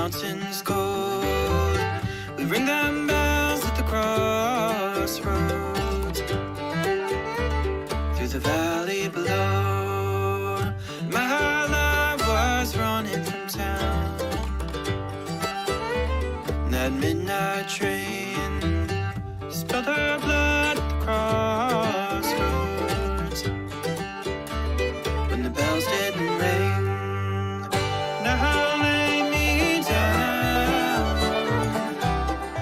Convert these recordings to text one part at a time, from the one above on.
mountains gold. We ring them bells at the crossroads. Through the valley below, my love was running from town. And that midnight train spilled her blood at the crossroads. When the bells didn't ring, now lay me down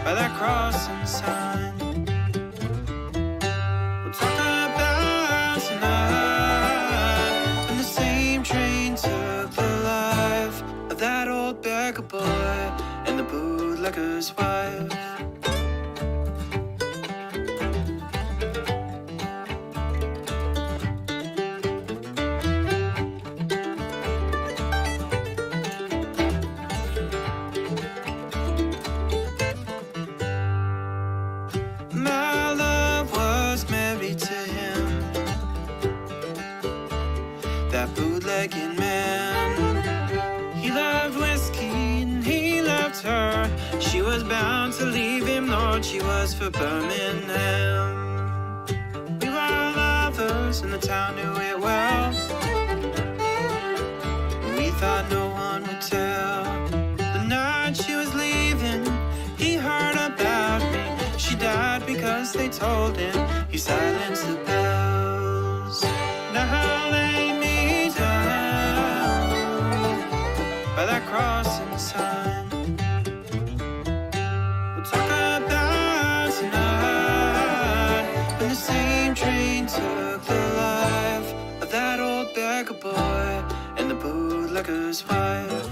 by that crossing sign. We'll talk about tonight when the same train took the life of that old beggar boy and the bootlegger's wife. My love was married to him, that bootlegging man. He loved whiskey and he loved her. She was bound to leave him, Lord, she was for Birmingham. We were lovers and the town knew it well. We thought no one would tell. The night she was leaving, he heard about me. She died because they told him. He silenced the bells. Now lay me down by that crossing sign. We'll talk about tonight when the same train took the life of that old beggar boy and the bootlegger's wife.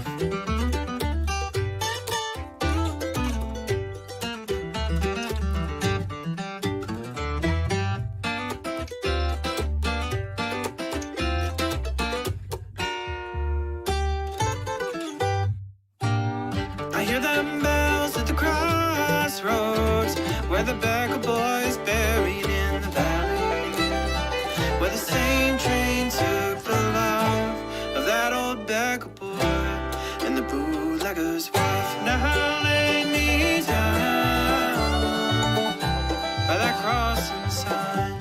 I hear them bells at the crossroads, where the beggar boy is buried in the valley, where the same train took the life of that old beggar boy and the bootlegger's wife. Now lay me down by that crossing sign.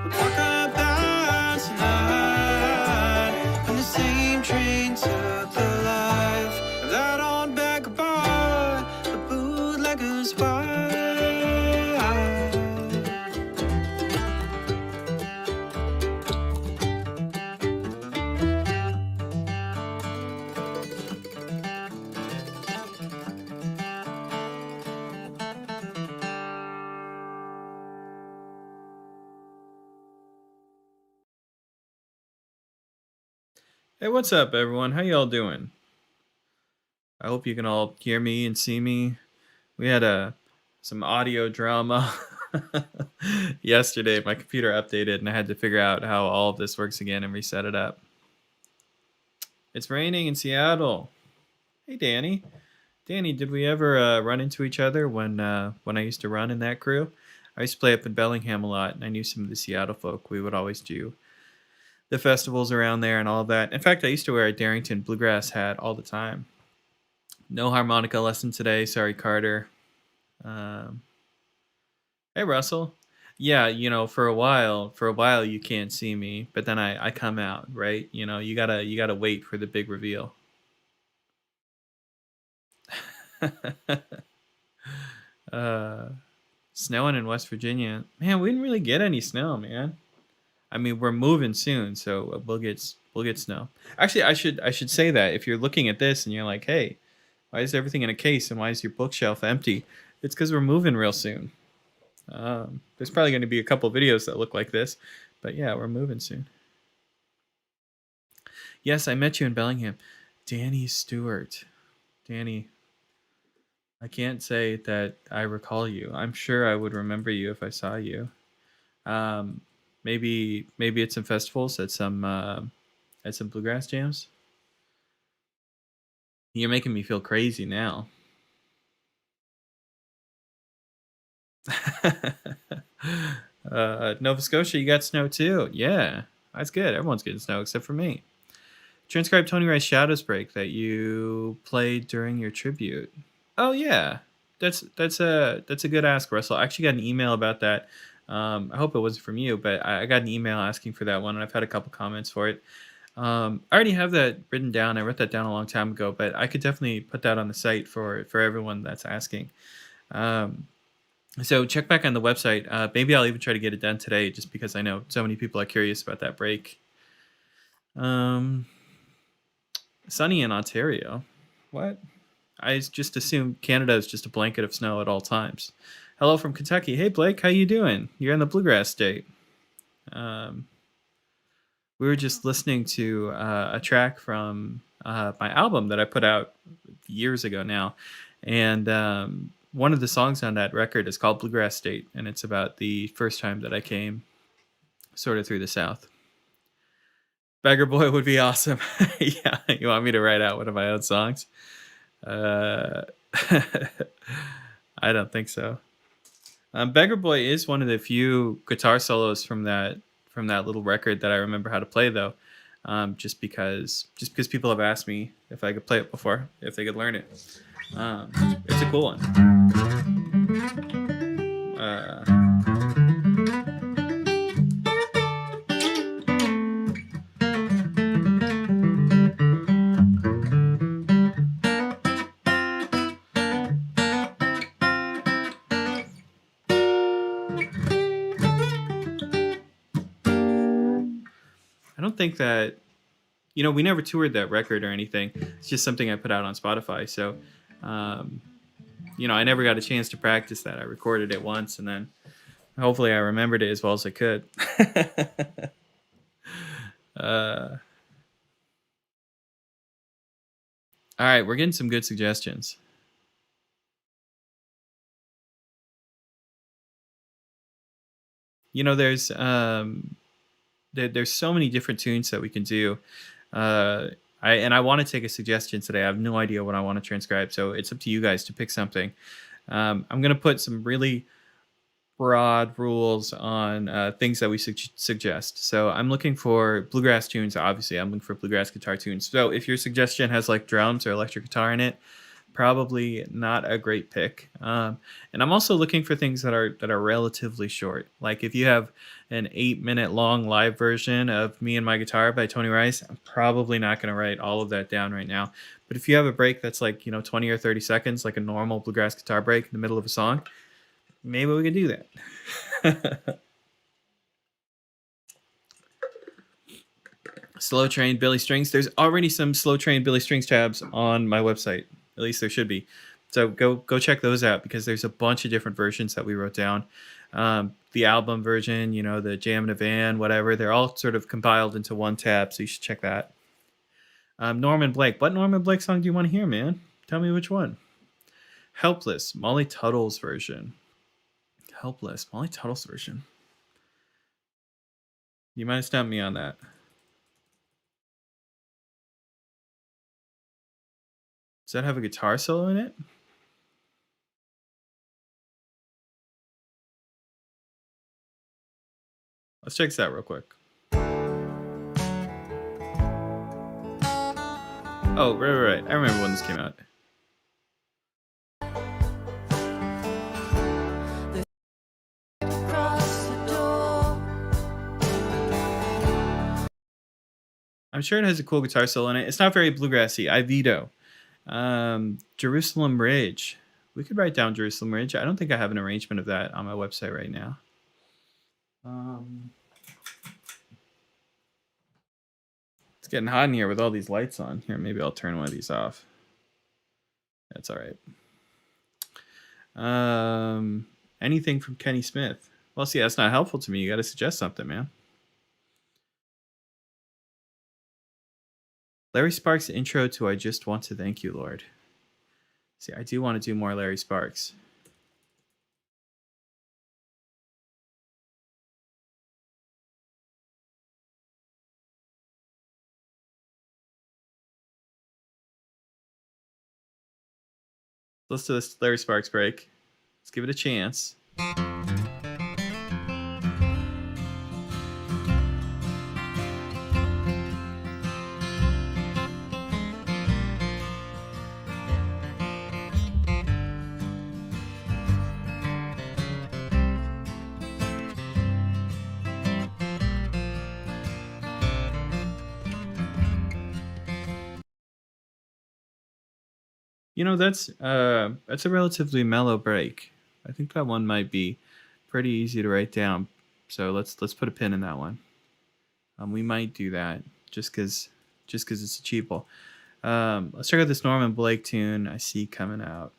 We'll talk about tonight when the same train took the life of that old beggar boy, the bootlegger's wife. Hey, what's up, everyone? How y'all doing? I hope you can all hear me and see me. We had some audio drama yesterday. My computer updated, and I had to figure out how all of this works again and reset it up. It's raining in Seattle. Hey, Danny. Danny, did we ever run into each other when I used to run in that crew? I used to play up in Bellingham a lot, and I knew some of the Seattle folk. We would always do the festivals around there and all of that. In fact, I used to wear a Darrington bluegrass hat all the time. No harmonica lesson today. Sorry, Carter. Hey, Russell. Yeah, for a while you can't see me, but then I come out, right? You gotta wait for the big reveal. Snowing in West Virginia. Man, we didn't really get any snow, man. I mean, we're moving soon, so we'll get snow. Actually, I should say that if you're looking at this and you're like, "Hey, why is everything in a case and why is your bookshelf empty?" It's because we're moving real soon. There's probably going to be a couple videos that look like this, but yeah, we're moving soon. Yes, I met you in Bellingham. Danny Stewart. Danny, I can't say that I recall you. I'm sure I would remember you if I saw you. Maybe at some festivals, at some bluegrass jams. You're making me feel crazy now. Nova Scotia, you got snow too. Yeah, that's good. Everyone's getting snow except for me. Transcribe Tony Rice Shadows break that you played during your tribute. Oh yeah, that's a good ask, Russell. I actually got an email about that. I hope it wasn't from you, but I got an email asking for that one, and I've had a couple comments for it. I already have that written down. I wrote that down a long time ago, but I could definitely put that on the site for everyone that's asking. So check back on the website. Maybe I'll even try to get it done today, just because I know so many people are curious about that break. Sunny in Ontario. What? I just assume Canada is just a blanket of snow at all times. Hello from Kentucky. Hey Blake, how you doing? You're in the bluegrass state. We were just listening to a track from my album that I put out years ago now, and one of the songs on that record is called Bluegrass State, and it's about the first time that I came sort of through the South. Beggar Boy would be awesome. Yeah, you want me to write out one of my own songs? I don't think so. Beggar Boy is one of the few guitar solos from that little record that I remember how to play, though. Just because people have asked me if I could play it before, if they could learn it. It's a cool one. I don't think that, we never toured that record or anything. It's just something I put out on Spotify. So, I never got a chance to practice that. I recorded it once, and then hopefully I remembered it as well as I could. All right, we're getting some good suggestions. There's so many different tunes that we can do. I want to take a suggestion today. I have no idea what I want to transcribe, so it's up to you guys to pick something. I'm going to put some really broad rules on things that we suggest. So I'm looking for bluegrass tunes. Obviously, I'm looking for bluegrass guitar tunes. So if your suggestion has like drums or electric guitar in it, probably not a great pick. And I'm also looking for things that are relatively short. Like if you have an 8-minute long live version of Me and My Guitar by Tony Rice, I'm probably not going to write all of that down right now. But if you have a break that's like 20 or 30 seconds, like a normal bluegrass guitar break in the middle of a song, maybe we could do that. Slow Train Billy Strings. There's already some Slow Train Billy Strings tabs on my website. At least there should be. So go check those out, because there's a bunch of different versions that we wrote down. The album version, the Jam in a Van, whatever. They're all sort of compiled into one tab, so you should check that. Norman Blake. What Norman Blake song do you want to hear, man? Tell me which one. Helpless. Molly Tuttle's version. Helpless. Molly Tuttle's version. You might have stumped me on that. Does that have a guitar solo in it? Let's check this out real quick. Oh, right. I remember when this came out. I'm sure it has a cool guitar solo in it. It's not very bluegrassy. I veto. Jerusalem Ridge. We could write down Jerusalem Ridge. I don't think I have an arrangement of that on my website right now. It's getting hot in here with all these lights on. Here, maybe I'll turn one of these off. That's all right. Anything from Kenny Smith? Well, see, that's not helpful to me. You got to suggest something, man. Larry Sparks' intro to I Just Want to Thank You, Lord. See, I do want to do more Larry Sparks. Let's do this Larry Sparks break. Let's give it a chance. You know, that's a relatively mellow break. I think that one might be pretty easy to write down. So let's put a pin in that one. We might do that just because it's achievable. Let's check out this Norman Blake tune I see coming out.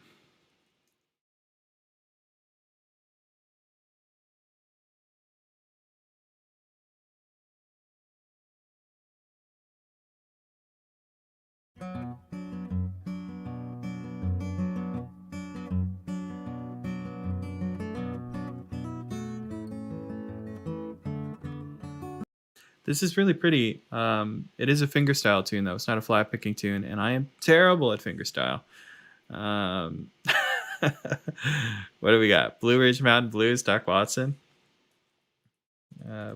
This is really pretty. It is a fingerstyle tune, though. It's not a flat picking tune, and I am terrible at fingerstyle. What do we got? Blue Ridge Mountain Blues, Doc Watson.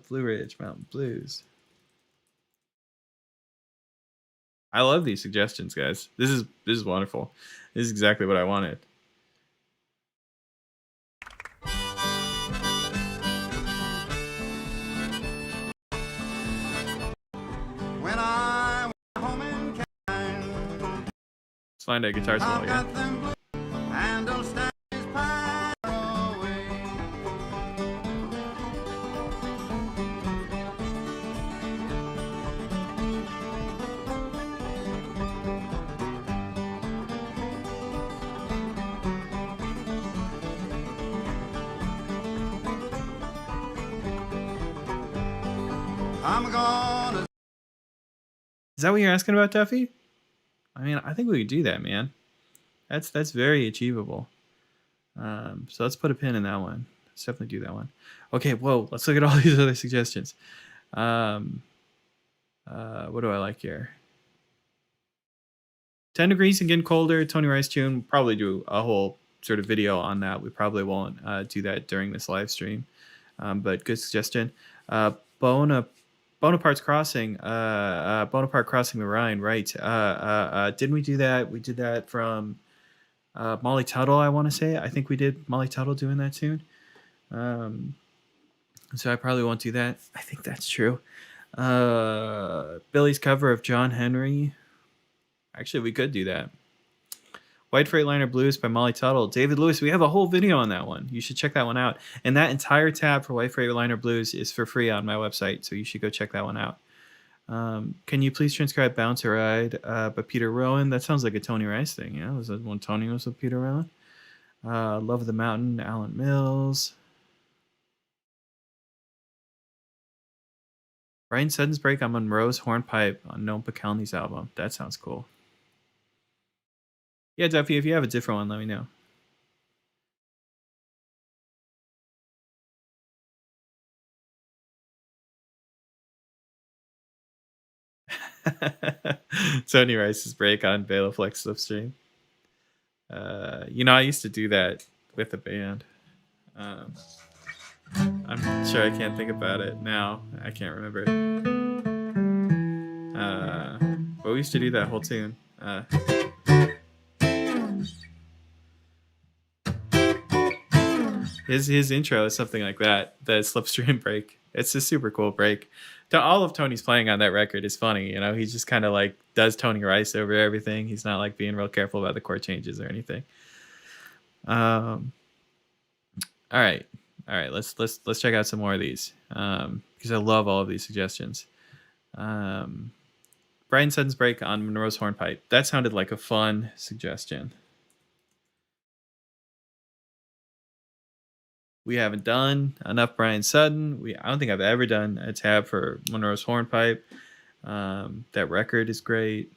Blue Ridge Mountain Blues. I love these suggestions, guys. This is wonderful. This is exactly what I wanted. When I went home in Caroline, Let's find a guitar solo I've again. got them blue and those stannies pine away. I'm gonna. Is that what you're asking about, Duffy? I mean, I think we could do that, man. That's very achievable. So let's put a pin in that one. Let's definitely do that one. Okay, whoa. Let's look at all these other suggestions. What do I like here? 10 Degrees and Getting Colder, Tony Rice tune. Probably do a whole sort of video on that. We probably won't do that during this live stream. But good suggestion. Bonaparte's Crossing. Bonaparte Crossing the Rhine, right. Didn't we do that? We did that from Molly Tuttle, I want to say. I think we did Molly Tuttle doing that tune. So I probably won't do that. I think that's true. Billy's cover of John Henry. Actually, we could do that. White Freightliner Blues by Molly Tuttle. David Lewis, we have a whole video on that one. You should check that one out. And that entire tab for White Freightliner Blues is for free on my website, so you should go check that one out. Can you please transcribe Bound to Ride by Peter Rowan? That sounds like a Tony Rice thing, yeah? Was that when Tony was with Peter Rowan? Love of the Mountain, Alan Mills. Bryan Sutton's Break on Monroe's Hornpipe on Noam Pakelny's album. That sounds cool. Yeah, Duffy, if you have a different one, let me know. Tony Rice's Break on Bela Flex Slipstream. I used to do that with a band. I'm sure I can't think about it now. I can't remember it. But we used to do that whole tune. His intro is something like that. The Slipstream break. It's a super cool break. All of Tony's playing on that record is funny. He just kind of like does Tony Rice over everything. He's not like being real careful about the chord changes or anything. All right. Let's check out some more of these because I love all of these suggestions. Bryan Sutton's Break on Monroe's Hornpipe. That sounded like a fun suggestion. We haven't done enough Bryan Sutton. I don't think I've ever done a tab for Monroe's Hornpipe. That record is great.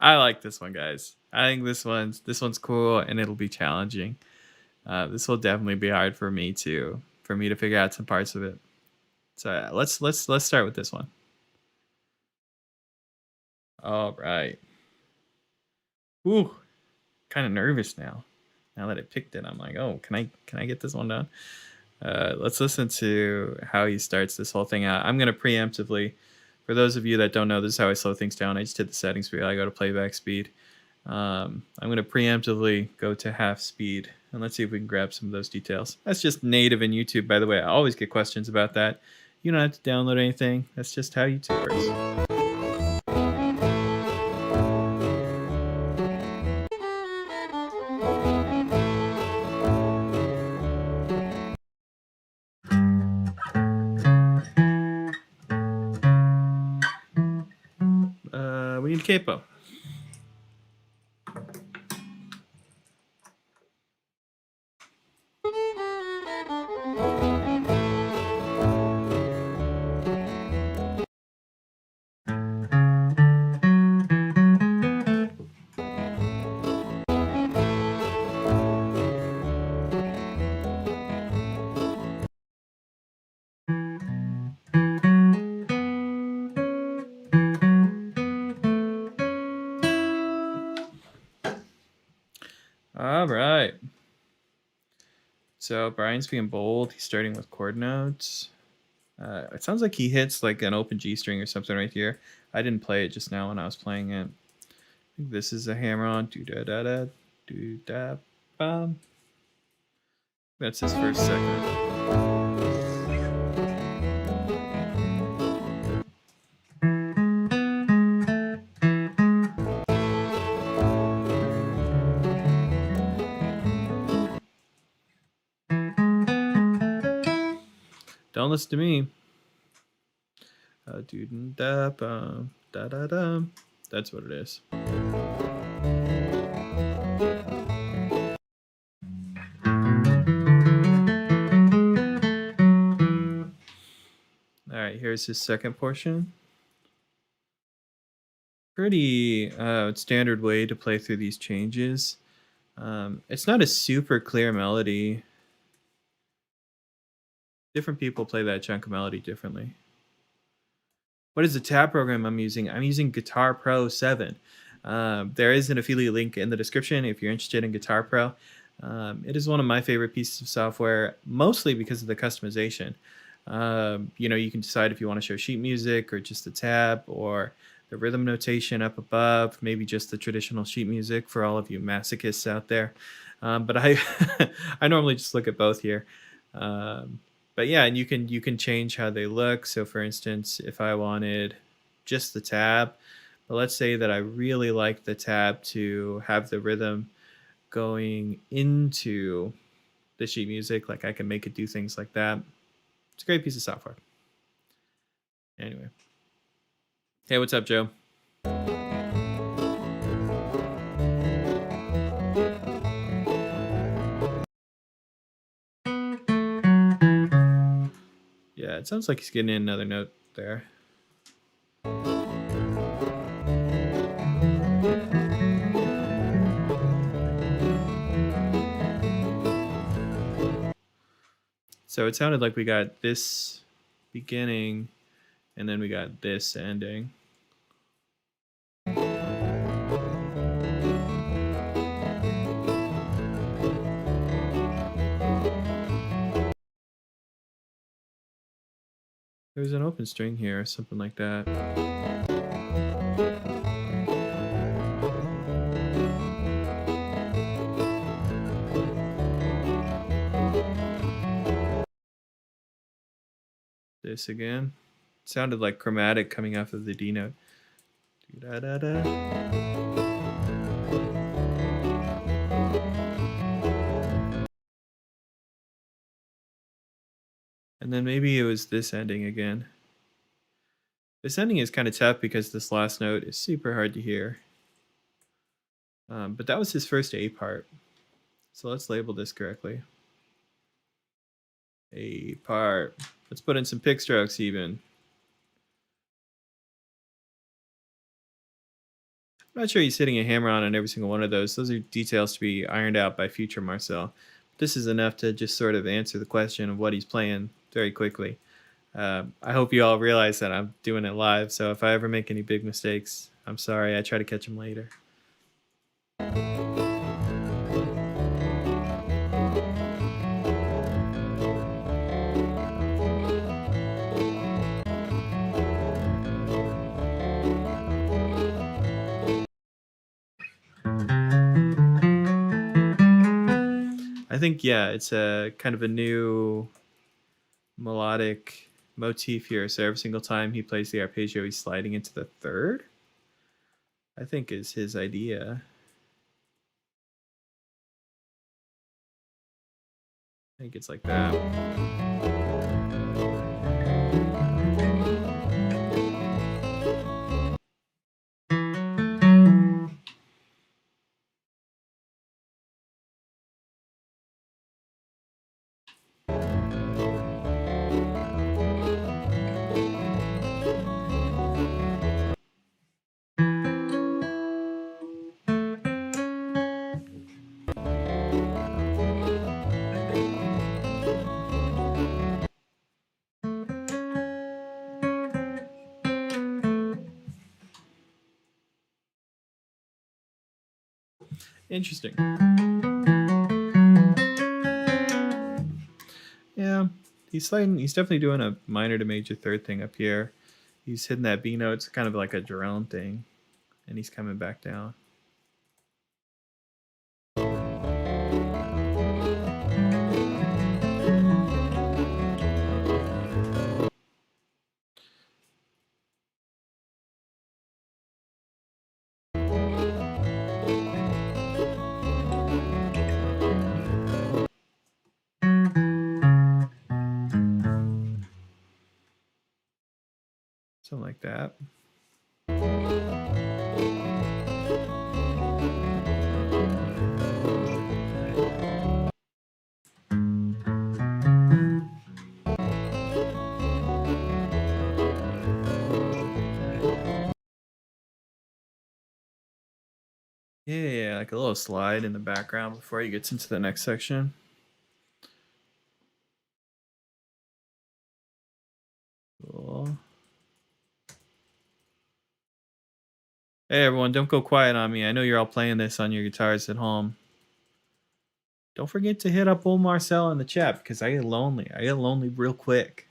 I like this one, guys. I think this one's cool, and it'll be challenging. This will definitely be hard for me to figure out some parts of it. So let's start with this one. All right. Ooh, kind of nervous now. Now that I picked it, I'm like, oh, can I get this one done? Let's listen to how he starts this whole thing out. I'm gonna preemptively, for those of you that don't know, this is how I slow things down. I just hit the settings wheel. I go to playback speed. I'm gonna preemptively go to half speed, and let's see if we can grab some of those details. That's just native in YouTube, by the way. I always get questions about that. You don't have to download anything. That's just how YouTube works. We need a capo. All right. So Brian's being bold. He's starting with chord notes. It sounds like he hits like an open G string or something right here. I didn't play it just now when I was playing it. I think this is a hammer on. Do da da da, do da bum. That's his first segment. Don't listen to me. Do da bum, da da da. That's what it is. All right, here's his second portion. Pretty standard way to play through these changes. It's not a super clear melody. Different people play that chunk of melody differently. What is the tab program I'm using? I'm using Guitar Pro 7. There is an affiliate link in the description if you're interested in Guitar Pro. It is one of my favorite pieces of software, mostly because of the customization. You can decide if you want to show sheet music or just the tab or the rhythm notation up above, maybe just the traditional sheet music for all of you masochists out there. But I I normally just look at both here. But yeah, and you can change how they look. So for instance, if I wanted just the tab, but let's say that I really like the tab to have the rhythm going into the sheet music, like I can make it do things like that. It's a great piece of software. Anyway. Hey, what's up, Joe? Yeah, it sounds like he's getting in another note there. So it sounded like we got this beginning and then we got this ending. There's an open string here or something like that. This again. Sounded like chromatic coming off of the D note. Da da da. And then maybe it was this ending again. This ending is kind of tough because this last note is super hard to hear. But that was his first A part. So let's label this correctly. A part. Let's put in some pick strokes even. I'm not sure he's hitting a hammer on every single one of those. Those are details to be ironed out by future Marcel. This is enough to just sort of answer the question of what he's playing very quickly. I hope you all realize that I'm doing it live, so if I ever make any big mistakes, I'm sorry. I try to catch them later. I think, yeah, it's a kind of a new melodic motif here. So every single time he plays the arpeggio, he's sliding into the third, I think is his idea. I think it's like that. Interesting. Yeah, he's sliding. He's definitely doing a minor to major third thing up here. He's hitting that B note. It's kind of like a drone thing, and he's coming back down. Something like that. Yeah, like a little slide in the background before he gets into the next section. Cool. Hey everyone, don't go quiet on me. I know you're all playing this on your guitars at home. Don't forget to hit up old Marcel in the chat because I get lonely. I get lonely real quick.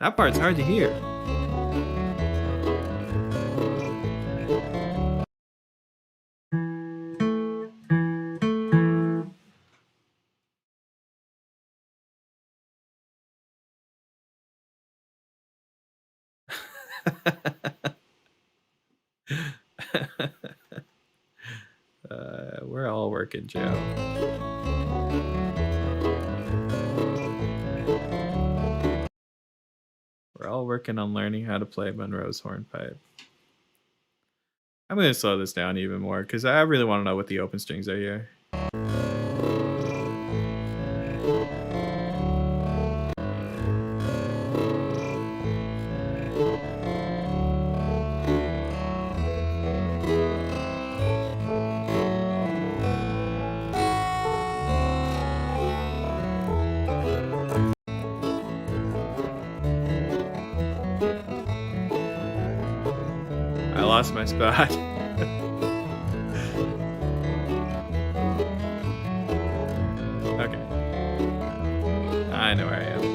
That part's hard to hear. We're all working, Joe. We're all working on learning how to play Monroe's hornpipe. I'm going to slow this down even more because I really want to know what the open strings are here. I lost my spot. Okay. I know where I am.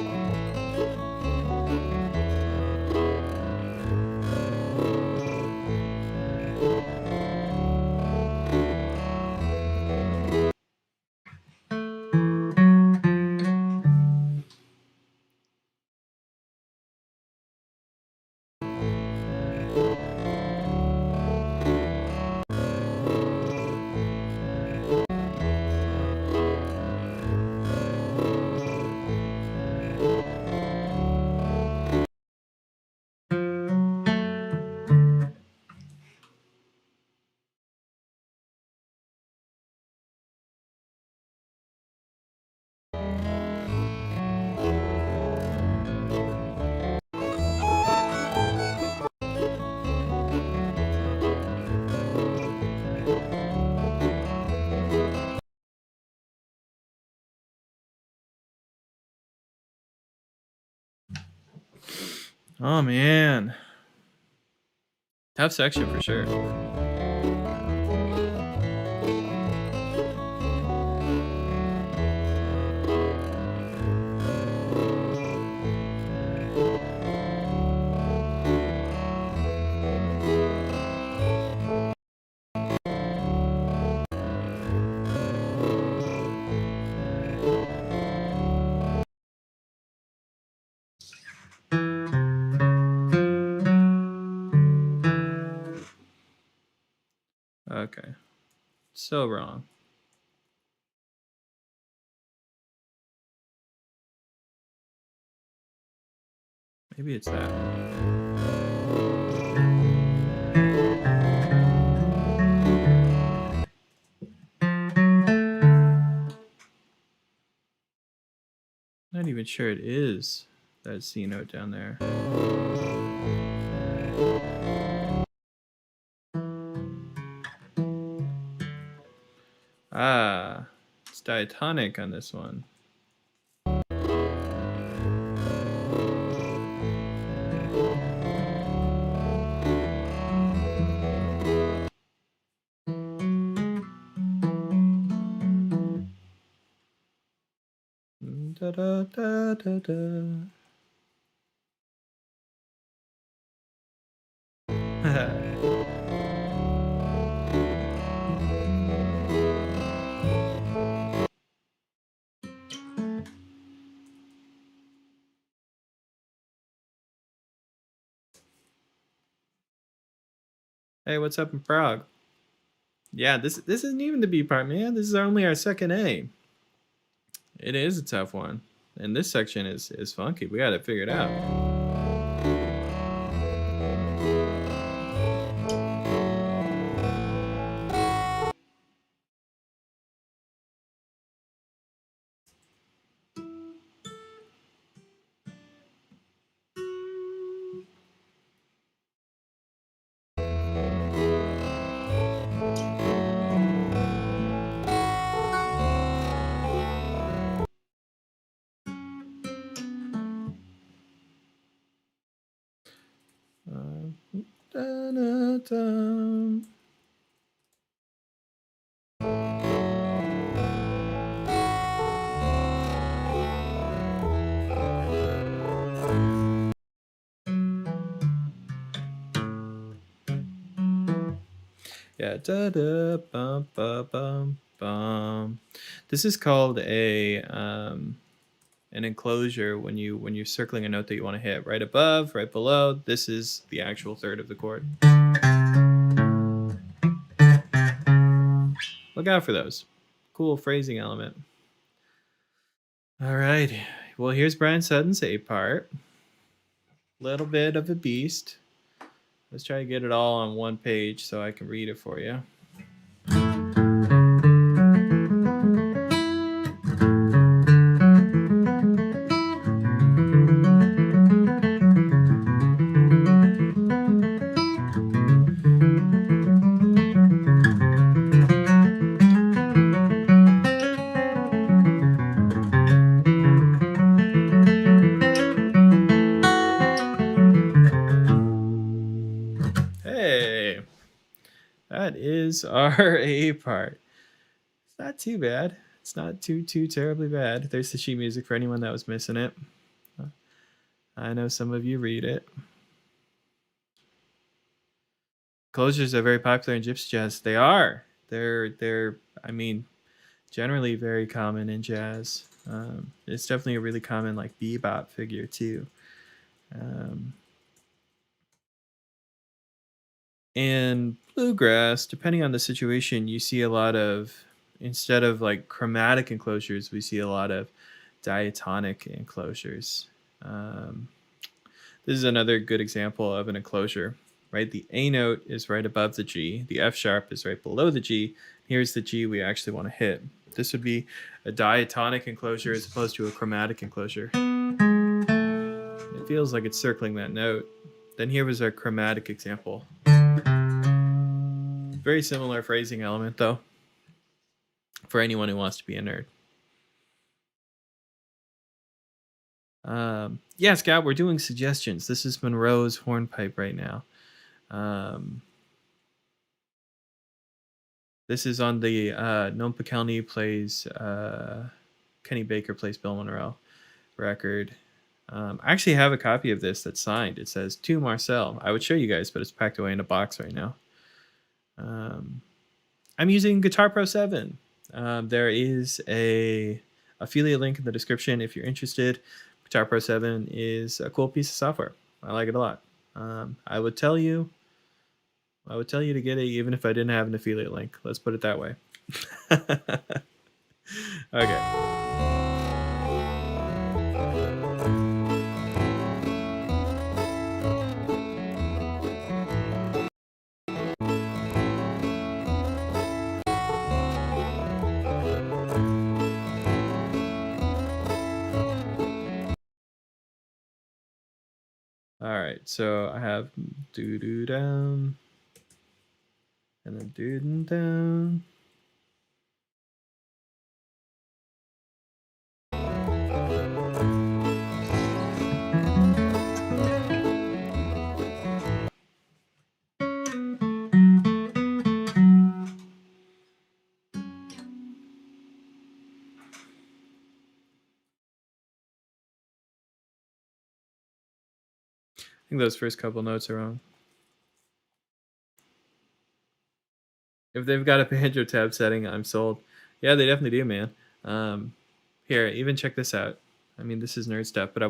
Oh man. Tough section for sure. Okay. So wrong. Maybe it's that. Not even sure it is that C note down there. Ah, it's diatonic on this one. Da da da da da. Hey, what's up in Prague? Yeah, this isn't even the B part, man. This is only our second A. It is a tough one, and this section is funky. We got to figure it out. Da-da-da. Yeah, da da bum bum bum bum. This is called a an enclosure when you're circling a note that you want to hit. Right above, right below. This is the actual third of the chord. Look out for those. Cool phrasing element. All right. Well, here's Bryan Sutton's A part. Little bit of a beast. Let's try to get it all on one page so I can read it for you. Hey, that is our A part. It's not too bad. It's not too terribly bad. There's the sheet music for anyone that was missing it. I know some of you read it. Closures are very popular in gypsy jazz. They are. They're. I mean, generally very common in jazz. It's definitely a really common like bebop figure too. And bluegrass, depending on the situation, you see a lot of, instead of like chromatic enclosures, we see a lot of diatonic enclosures. This is another good example of an enclosure, right? The A note is right above the G. The F sharp is right below the G. Here's the G we actually want to hit. This would be a diatonic enclosure as opposed to a chromatic enclosure. It feels like it's circling that note. Then here was our chromatic example. Very similar phrasing element, though, for anyone who wants to be a nerd. Yeah, Scott, we're doing suggestions. This is Monroe's hornpipe right now. This is on the Noam Pikelny plays Kenny Baker plays Bill Monroe record. I actually have a copy of this that's signed. It says to Marcel. I would show you guys, but it's packed away in a box right now. I'm using Guitar Pro 7. There is a affiliate link in the description if you're interested. Guitar Pro 7 is a cool piece of software. I like it a lot. I would tell you to get it even if I didn't have an affiliate link. Let's put it that way. Okay. All right, so I have doo doo down, and then doo doo down. I think those first couple notes are wrong. If they've got a banjo tab setting, I'm sold. Yeah, they definitely do, man. Here, even check this out. I mean, this is nerd stuff, but I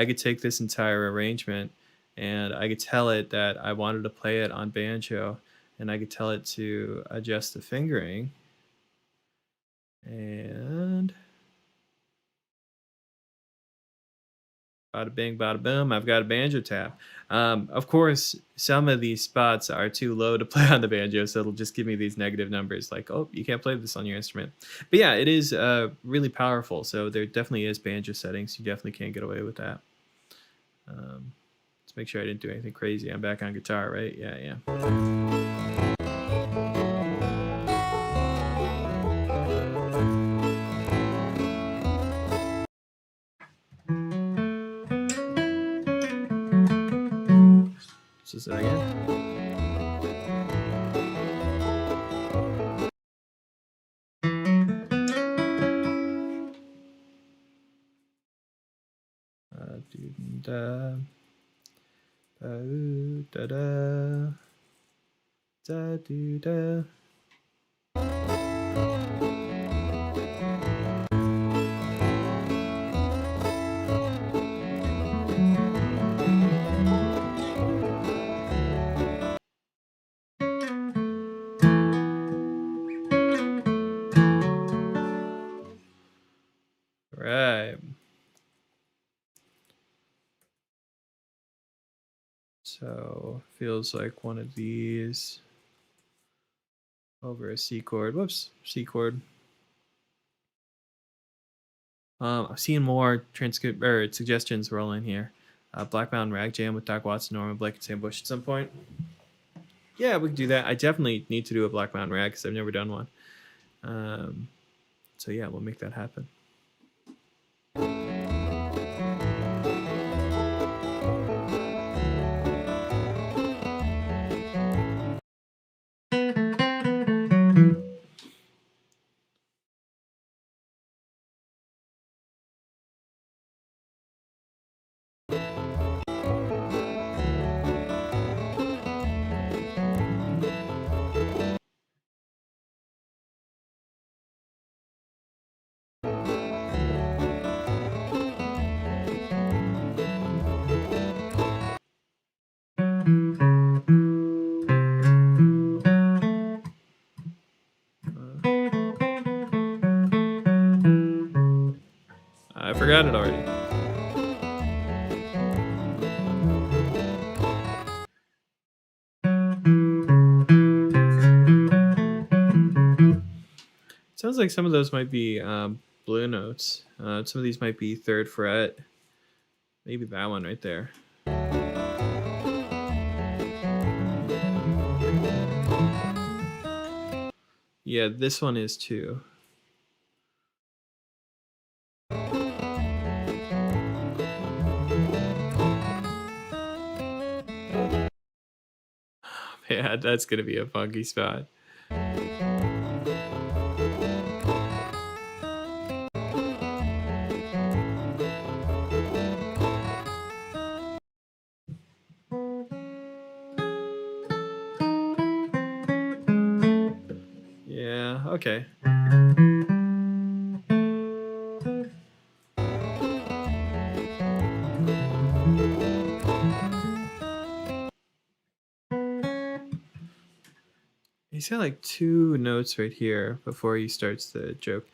could take this entire arrangement and I could tell it that I wanted to play it on banjo, and I could tell it to adjust the fingering. And bada bing, bada boom, I've got a banjo tab. Of course, some of these spots are too low to play on the banjo, so it'll just give me these negative numbers like, oh, you can't play this on your instrument. But yeah, it is really powerful, so there definitely is banjo settings. You definitely can't get away with that. Let's make sure I didn't do anything crazy. I'm back on guitar, right? Yeah. This is it again. Da da da da do da. Right. So feels like one of these over a C chord. Whoops, C chord. I'm seeing more suggestions rolling here. Black Mountain Rag Jam with Doc Watson, Norman Blake, and Sam Bush at some point. Yeah, we can do that. I definitely need to do a Black Mountain Rag because I've never done one. So yeah, we'll make that happen. I forgot it already. Sounds like some of those might be blue notes. Some of these might be 3rd fret. Maybe that one right there. Yeah, this one is too. Yeah, that's gonna be a funky spot. Yeah, okay. He's got like 2 notes right here before he starts the joke.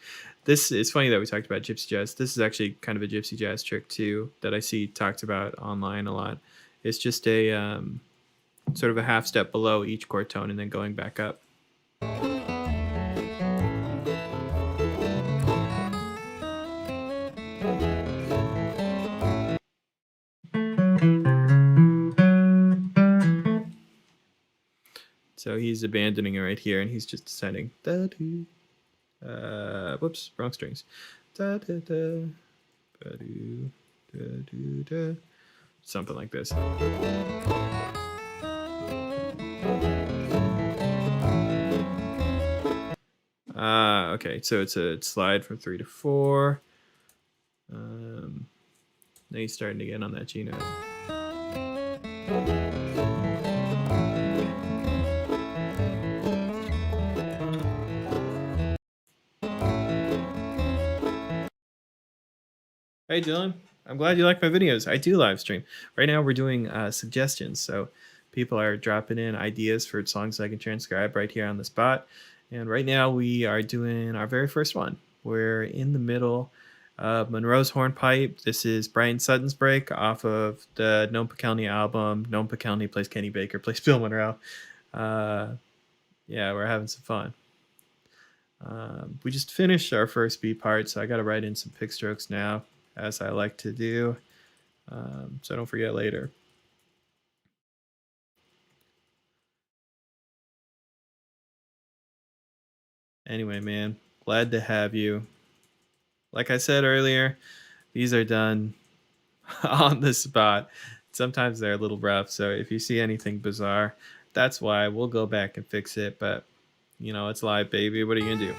This is funny that we talked about gypsy jazz. This is actually kind of a gypsy jazz trick too that I see talked about online a lot. It's just a sort of a half step below each chord tone and then going back up. So he's abandoning it right here, and he's just descending. Whoops, wrong strings. Something like this. Okay, so it's a slide from 3 to 4. Then he's starting again on that G note. Hey Dylan, I'm glad you like my videos. I do live stream. Right now we're doing suggestions, so people are dropping in ideas for songs I can transcribe right here on the spot. And right now we are doing our very first one. We're in the middle of Monroe's Hornpipe. This is Bryan Sutton's break off of the Noam Pikelny album. Noam Pikelny plays Kenny Baker, plays Bill Monroe. Yeah, we're having some fun. We just finished our first beat part, so I got to write in some pick strokes now, as I like to do, so don't forget later. Anyway, man, glad to have you. Like I said earlier, these are done on the spot. Sometimes they're a little rough, so if you see anything bizarre, that's why. We'll go back and fix it, but you know, it's live, baby. What are you gonna do?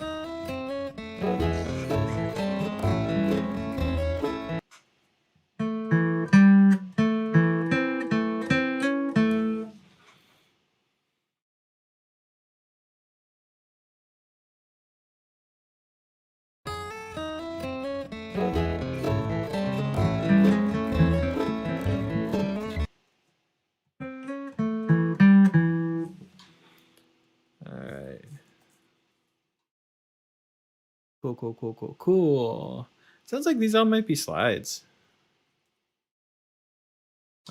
Cool. Sounds like these all might be slides.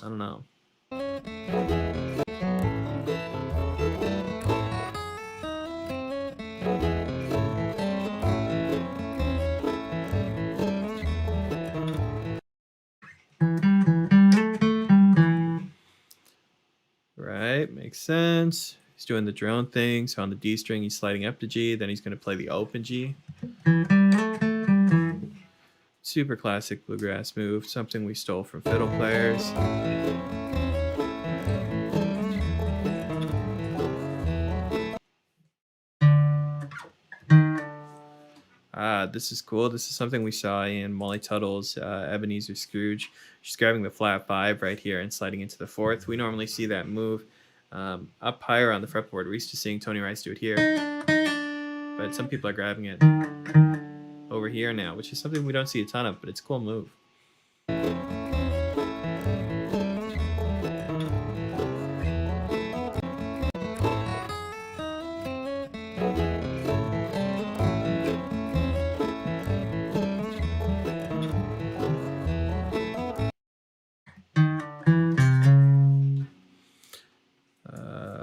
I don't know. Right, makes sense. He's doing the drone thing. So on the D string, he's sliding up to G. Then he's going to play the open G. Super classic bluegrass move. Something we stole from fiddle players. This is cool. This is something we saw in Molly Tuttle's Ebenezer Scrooge. She's grabbing the flat 5 right here and sliding into the 4th. We normally see that move up higher on the fretboard. We're used to seeing Tony Rice do it here. But some people are grabbing it over here now, which is something we don't see a ton of, but it's a cool move.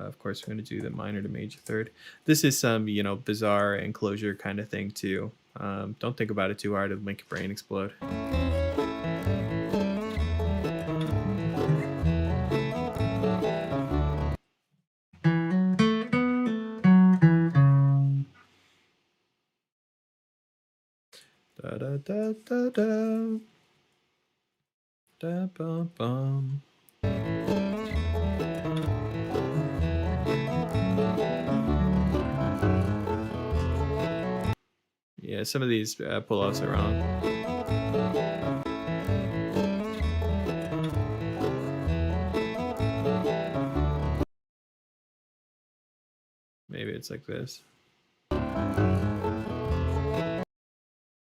Of course, we're going to do the minor to major third. This is some, you know, bizarre enclosure kind of thing too. Don't think about it too hard; it'll make your brain explode. Da da da da da. Da bum bum. Yeah, some of these pull-offs are wrong. Maybe it's like this.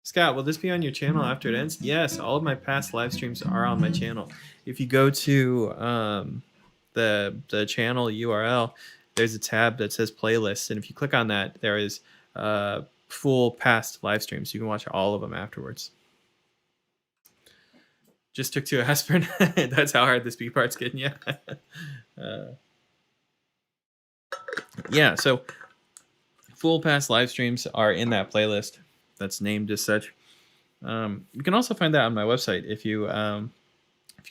Scott, will this be on your channel after it ends? Yes, all of my past live streams are on my channel. If you go to the channel URL, there's a tab that says playlists, and if you click on that, there is full past live streams. You can watch all of them afterwards. Just took 2 aspirin. That's how hard this B part's getting you. Yeah, so full past live streams are in that playlist that's named as such. You can also find that on my website. If you go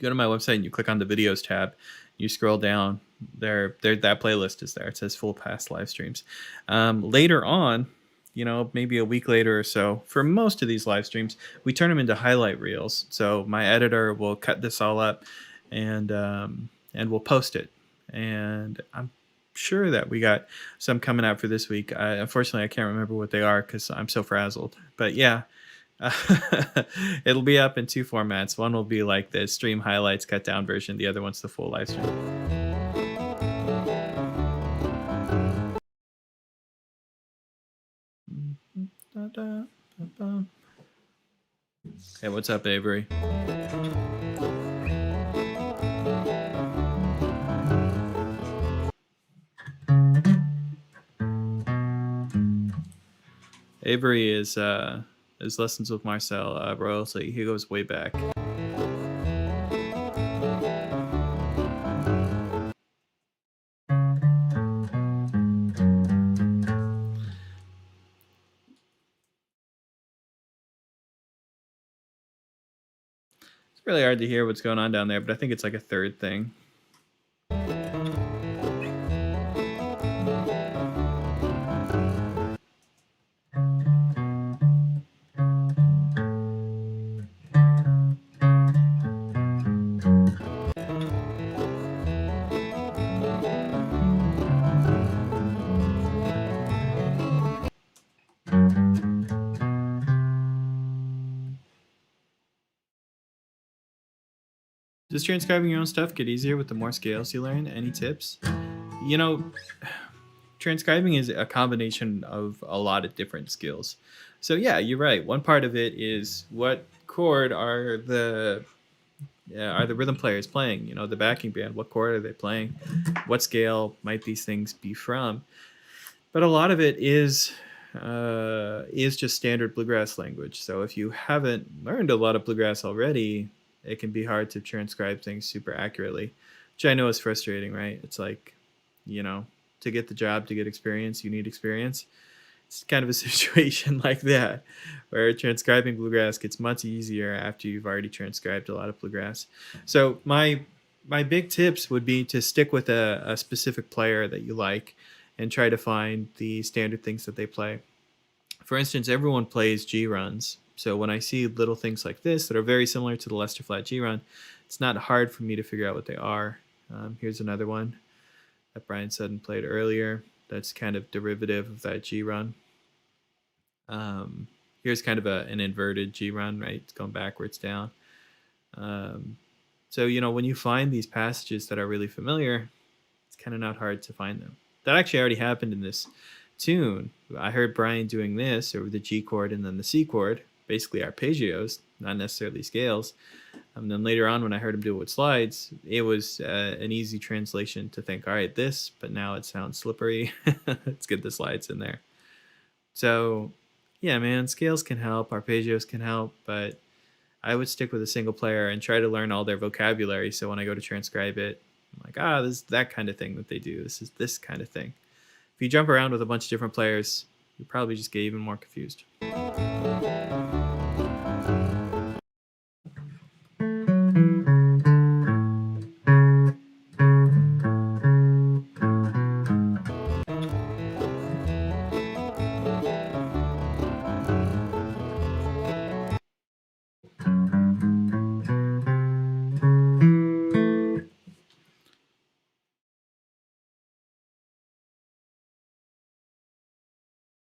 to my website and you click on the videos tab, you scroll down, there that playlist is there. It says full past live streams. Later on, maybe a week later or so, for most of these live streams, we turn them into highlight reels. So my editor will cut this all up and we'll post it. And I'm sure that we got some coming out for this week. Unfortunately, I can't remember what they are because I'm so frazzled. But yeah, it'll be up in 2 formats. One will be like the stream highlights cut down version. The other one's the full live stream. Hey, what's up, Avery? Avery is Lessons with Marcel royalty. He goes way back. It's really hard to hear what's going on down there, but I think it's like a third thing. Does transcribing your own stuff get easier with the more scales you learn? Any tips? Transcribing is a combination of a lot of different skills. So yeah, you're right. One part of it is what chord are the rhythm players playing? The backing band. What chord are they playing? What scale might these things be from? But a lot of it is just standard bluegrass language. So if you haven't learned a lot of bluegrass already, it can be hard to transcribe things super accurately, which I know is frustrating, right? It's like, to get the job, to get experience, you need experience. It's kind of a situation like that, where transcribing bluegrass gets much easier after you've already transcribed a lot of bluegrass. So my big tips would be to stick with a specific player that you like and try to find the standard things that they play. For instance, everyone plays G runs. So when I see little things like this that are very similar to the Lester Flat G run, it's not hard for me to figure out what they are. Here's another one that Bryan Sutton played earlier. That's kind of derivative of that G run. Here's kind of an inverted G run, right? It's going backwards down. So, when you find these passages that are really familiar, it's kind of not hard to find them. That actually already happened in this tune. I heard Bryan doing this over the G chord and then the C chord, basically arpeggios, not necessarily scales. And then later on, when I heard him do it with slides, it was an easy translation to think, all right, this, but now it sounds slippery. Let's get the slides in there. So yeah, man, scales can help, arpeggios can help, but I would stick with a single player and try to learn all their vocabulary. So when I go to transcribe it, I'm like, this is that kind of thing that they do. This is this kind of thing. If you jump around with a bunch of different players, you probably just get even more confused.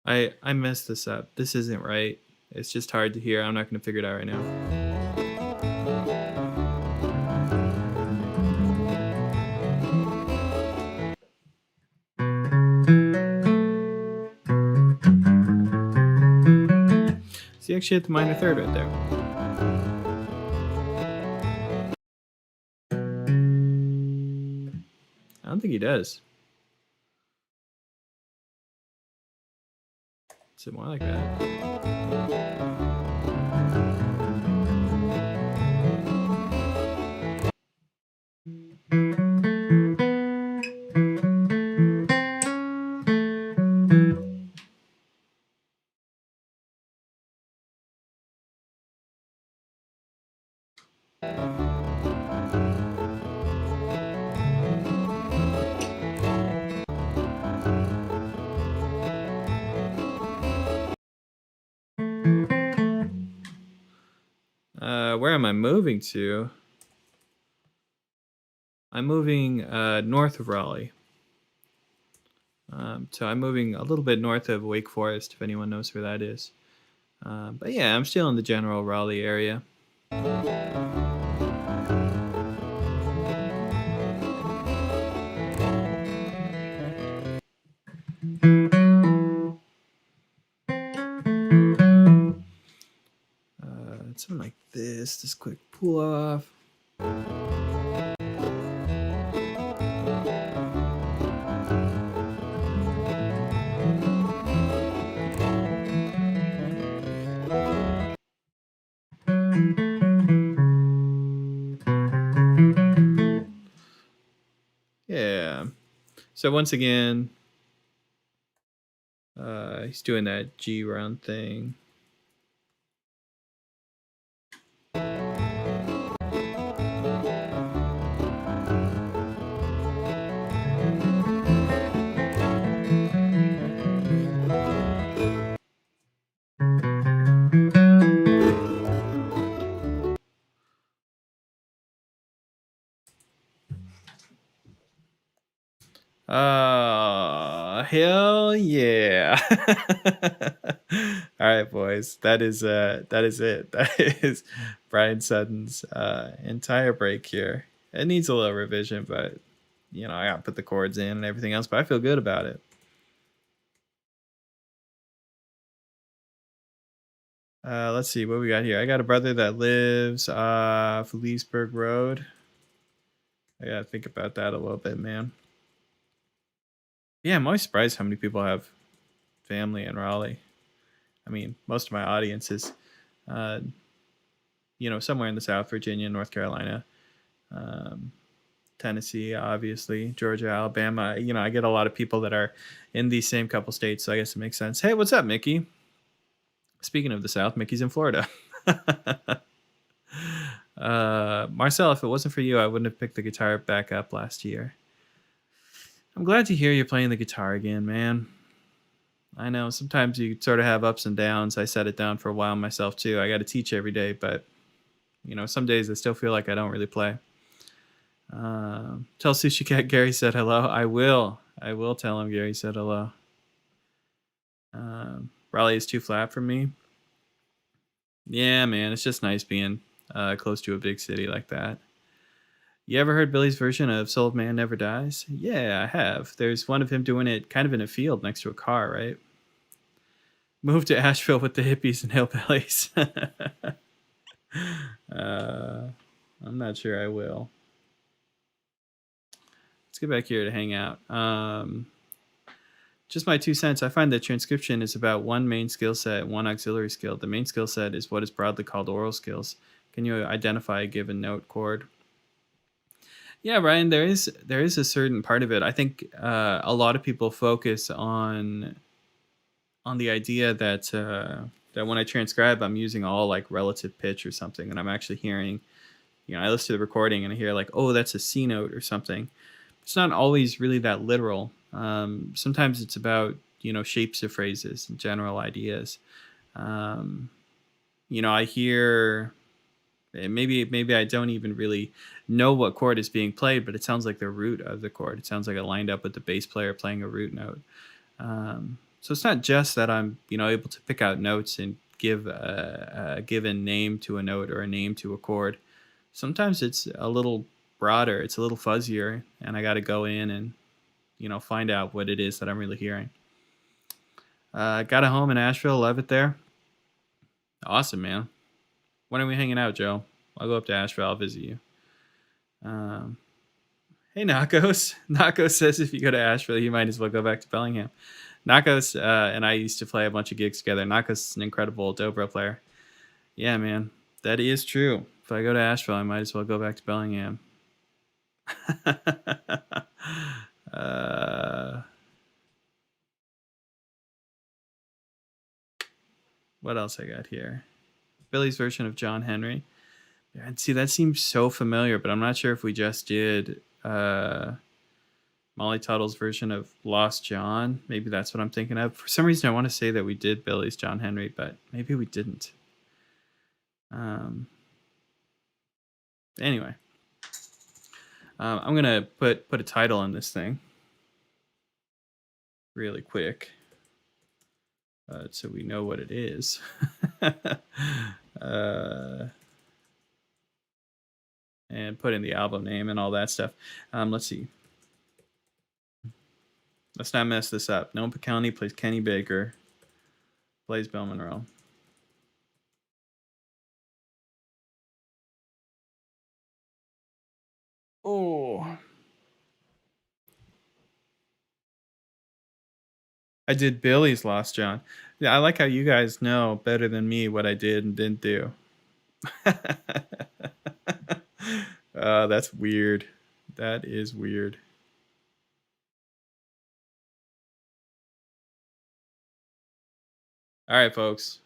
I messed this up. This isn't right. It's just hard to hear. I'm not going to figure it out right now. See, actually hit the minor third right there. I don't think he does. Is it more like that? Where am I moving to? I'm moving north of Raleigh. So I'm moving a little bit north of Wake Forest, if anyone knows where that is. But yeah, I'm still in the general Raleigh area. Something like this. Just quick pull off. Yeah. So once again, he's doing that G round thing. Hell yeah. All right, boys. That is it. That is Bryan Sutton's entire break here. It needs a little revision, but you know, I gotta put the chords in and everything else, but I feel good about it. Let's see what we got here. I got a brother that lives off Leesburg Road. I gotta think about that a little bit, man. Yeah, I'm always surprised how many people have family in Raleigh. I mean, most of my audience is, you know, somewhere in the South, Virginia, North Carolina, Tennessee, obviously, Georgia, Alabama. You know, I get a lot of people that are in these same couple states, so I guess it makes sense. Hey, what's up, Mickey? Speaking of the South, Mickey's in Florida. Marcel, if it wasn't for you, I wouldn't have picked the guitar back up last year. I'm glad to hear you're playing the guitar again, man. I know sometimes you sort of have ups and downs. I set it down for a while myself too. I got to teach every day, but you know, some days I still feel like I don't really play. Tell Sushi Cat Gary said hello. I will tell him Gary said hello. Raleigh is too flat for me. Yeah, man, it's just nice being close to a big city like that. You ever heard Billy's version of Soul of Man Never Dies? Yeah, I have. There's one of him doing it kind of in a field next to a car, right? Move to Asheville with the hippies and hillbillies. I'm not sure I will. Let's get back here to hang out. Just my 2 cents. I find that transcription is about one main skill set, one auxiliary skill. The main skill set is what is broadly called oral skills. Can you identify a given note chord? Yeah, Ryan, there is a certain part of it. I think a lot of people focus on the idea that that when I transcribe, I'm using all like relative pitch or something, and I'm actually hearing, you know, I listen to the recording and I hear like, oh, that's a C note or something. It's not always really that literal. Sometimes it's about, you know, shapes of phrases and general ideas. You know, I hear. Maybe I don't even really know what chord is being played, but it sounds like the root of the chord. It sounds like it lined up with the bass player playing a root note. So it's not just that I'm, able to pick out notes and give a given name to a note or a name to a chord. Sometimes it's a little broader, it's a little fuzzier, and I got to go in and, find out what it is that I'm really hearing. Got a home in Asheville, love it there. Awesome, man. When are we hanging out, Joe? I'll go up to Asheville, I'll visit you. Hey, Nakos. Nakos says if you go to Asheville, you might as well go back to Bellingham. Nakos and I used to play a bunch of gigs together. Nakos is an incredible dobro player. Yeah, man, that is true. If I go to Asheville, I might as well go back to Bellingham. What else I got here? Billy's version of John Henry. And see, that seems so familiar, but I'm not sure if we just did Molly Tuttle's version of Lost John. Maybe that's what I'm thinking of. For some reason, I want to say that we did Billy's John Henry, but maybe we didn't. Anyway, I'm gonna put a title on this thing really quick, so we know what it is. And put in the album name and all that stuff. Let's see. Let's not mess this up. Noah County plays Kenny Baker, plays Bill Monroe. Oh. I did Billy's Lost John. Yeah, I like how you guys know better than me what I did and didn't do. That's weird. That is weird. All right, folks.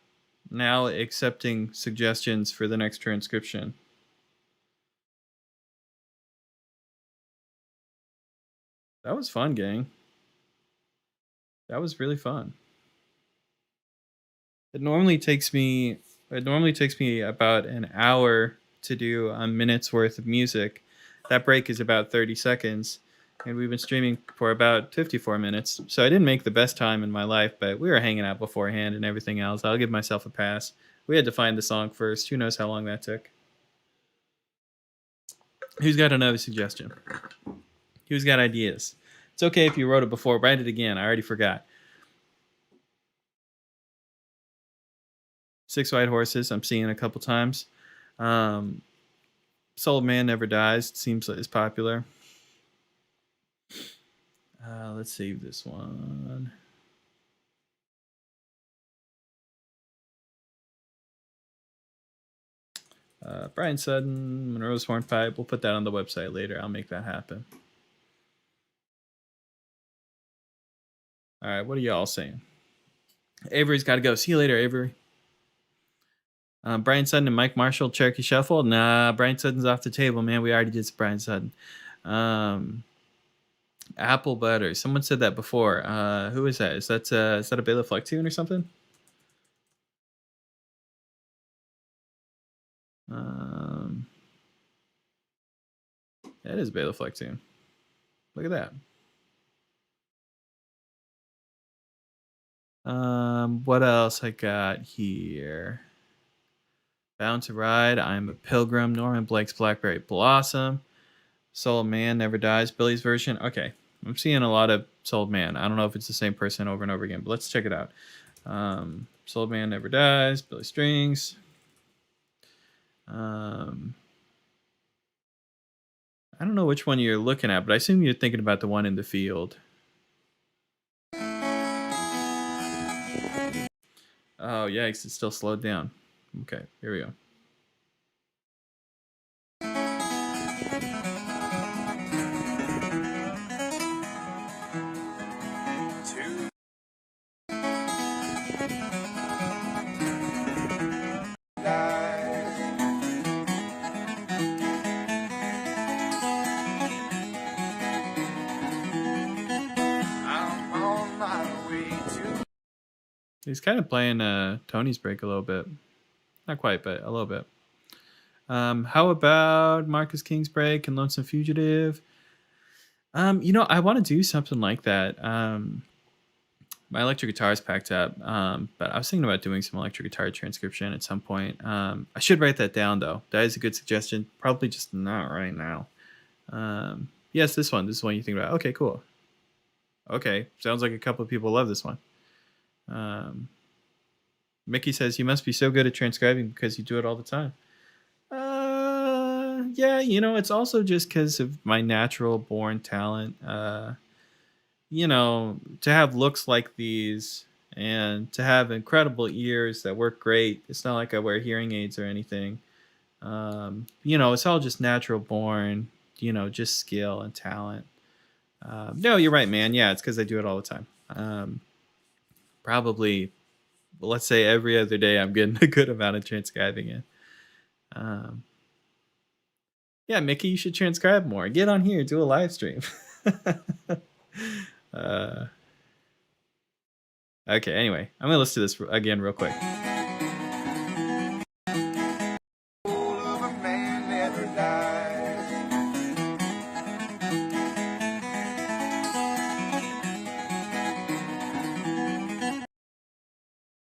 Now accepting suggestions for the next transcription. That was fun, gang. That was really fun. It normally takes me about an hour to do a minute's worth of music. That break is about 30 seconds, and we've been streaming for about 54 minutes. So I didn't make the best time in my life, but we were hanging out beforehand and everything else. I'll give myself a pass. We had to find the song first. Who knows how long that took? Who's got another suggestion? Who's got ideas? It's okay if you wrote it before. Write it again. I already forgot. Six White Horses. I'm seeing it a couple times. Soul Man Never Dies. It seems like it's popular. Let's save this one. Bryan Sutton, Monroe's Hornpipe. We'll put that on the website later. I'll make that happen. All right, what are y'all saying? Avery's got to go. See you later, Avery. Bryan Sutton and Mike Marshall, Cherokee Shuffle. Nah, Bryan Sutton's off the table, man. We already did some Bryan Sutton. Apple Butter. Someone said that before. Who is that? Is that a Bela Fleck tune or something? That is a Bela Fleck tune. Look at that. What else I got here? Bound to Ride, I'm a Pilgrim, Norman Blake's Blackberry Blossom, Soul Man Never Dies, Billy's version. Okay, I'm seeing a lot of Soul Man. I don't know if it's the same person over and over again, but let's check it out. Soul Man Never Dies, Billy Strings. I don't know which one you're looking at, but I assume you're thinking about the one in the field. Oh, yikes, it's still slowed down. Okay, here we go. He's kind of playing Tony's Break a little bit. Not quite, but a little bit. How about Marcus King's Break and Lonesome Fugitive? I want to do something like that. My electric guitar is packed up, but I was thinking about doing some electric guitar transcription at some point. I should write that down, though. That is a good suggestion. Probably just not right now. Yes, this one. This is one you think about. Okay, cool. Okay, sounds like a couple of people love this one. Mickey says, you must be so good at transcribing because you do it all the time. Yeah, it's also just because of my natural born talent. To have looks like these and to have incredible ears that work great. It's not like I wear hearing aids or anything. It's all just natural born, just skill and talent. No, you're right, man. Yeah, it's because I do it all the time. Probably, let's say every other day I'm getting a good amount of transcribing in. Yeah, Mickey, you should transcribe more. Get on here, do a live stream. Okay, anyway, I'm going to listen to this again real quick.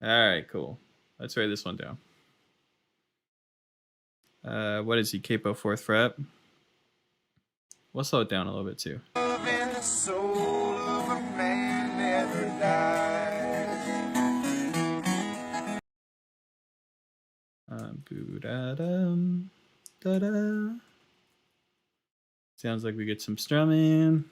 All right, cool. Let's write this one down. What is he? Capo 4th fret. We'll slow it down a little bit too. Da-da. Sounds like we get some strumming.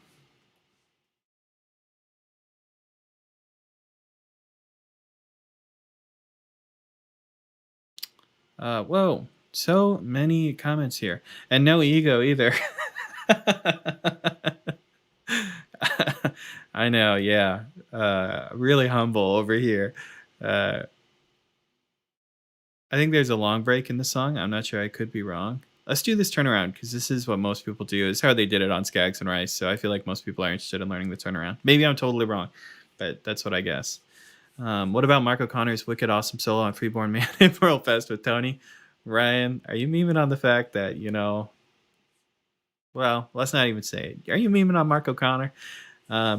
Whoa, so many comments here. And no ego either. I know, yeah. Really humble over here. I think there's a long break in the song. I'm not sure. I could be wrong. Let's do this turnaround because this is what most people do. It's how they did it on Skaggs and Rice. So I feel like most people are interested in learning the turnaround. Maybe I'm totally wrong, but that's what I guess. What about Mark O'Connor's wicked awesome solo on Freeborn Man in World Fest with Tony? Ryan, are you memeing on the fact that, well, let's not even say it. Are you memeing on Mark O'Connor?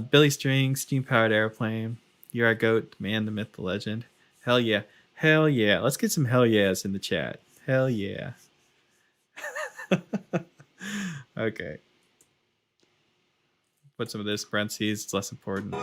Billy Strings, Steam Powered Airplane. You're our goat, man, the myth, the legend. Hell yeah. Hell yeah. Let's get some hell yeahs in the chat. Hell yeah. Okay. Put some of this parentheses. It's less important.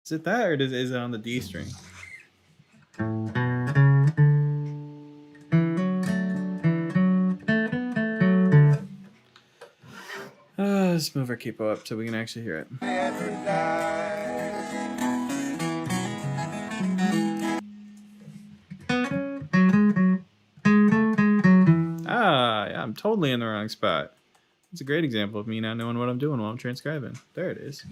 Is it that or is it on the D string? Let's move our capo up so we can actually hear it. Yeah, I'm totally in the wrong spot. It's a great example of me not knowing what I'm doing while I'm transcribing. There it is.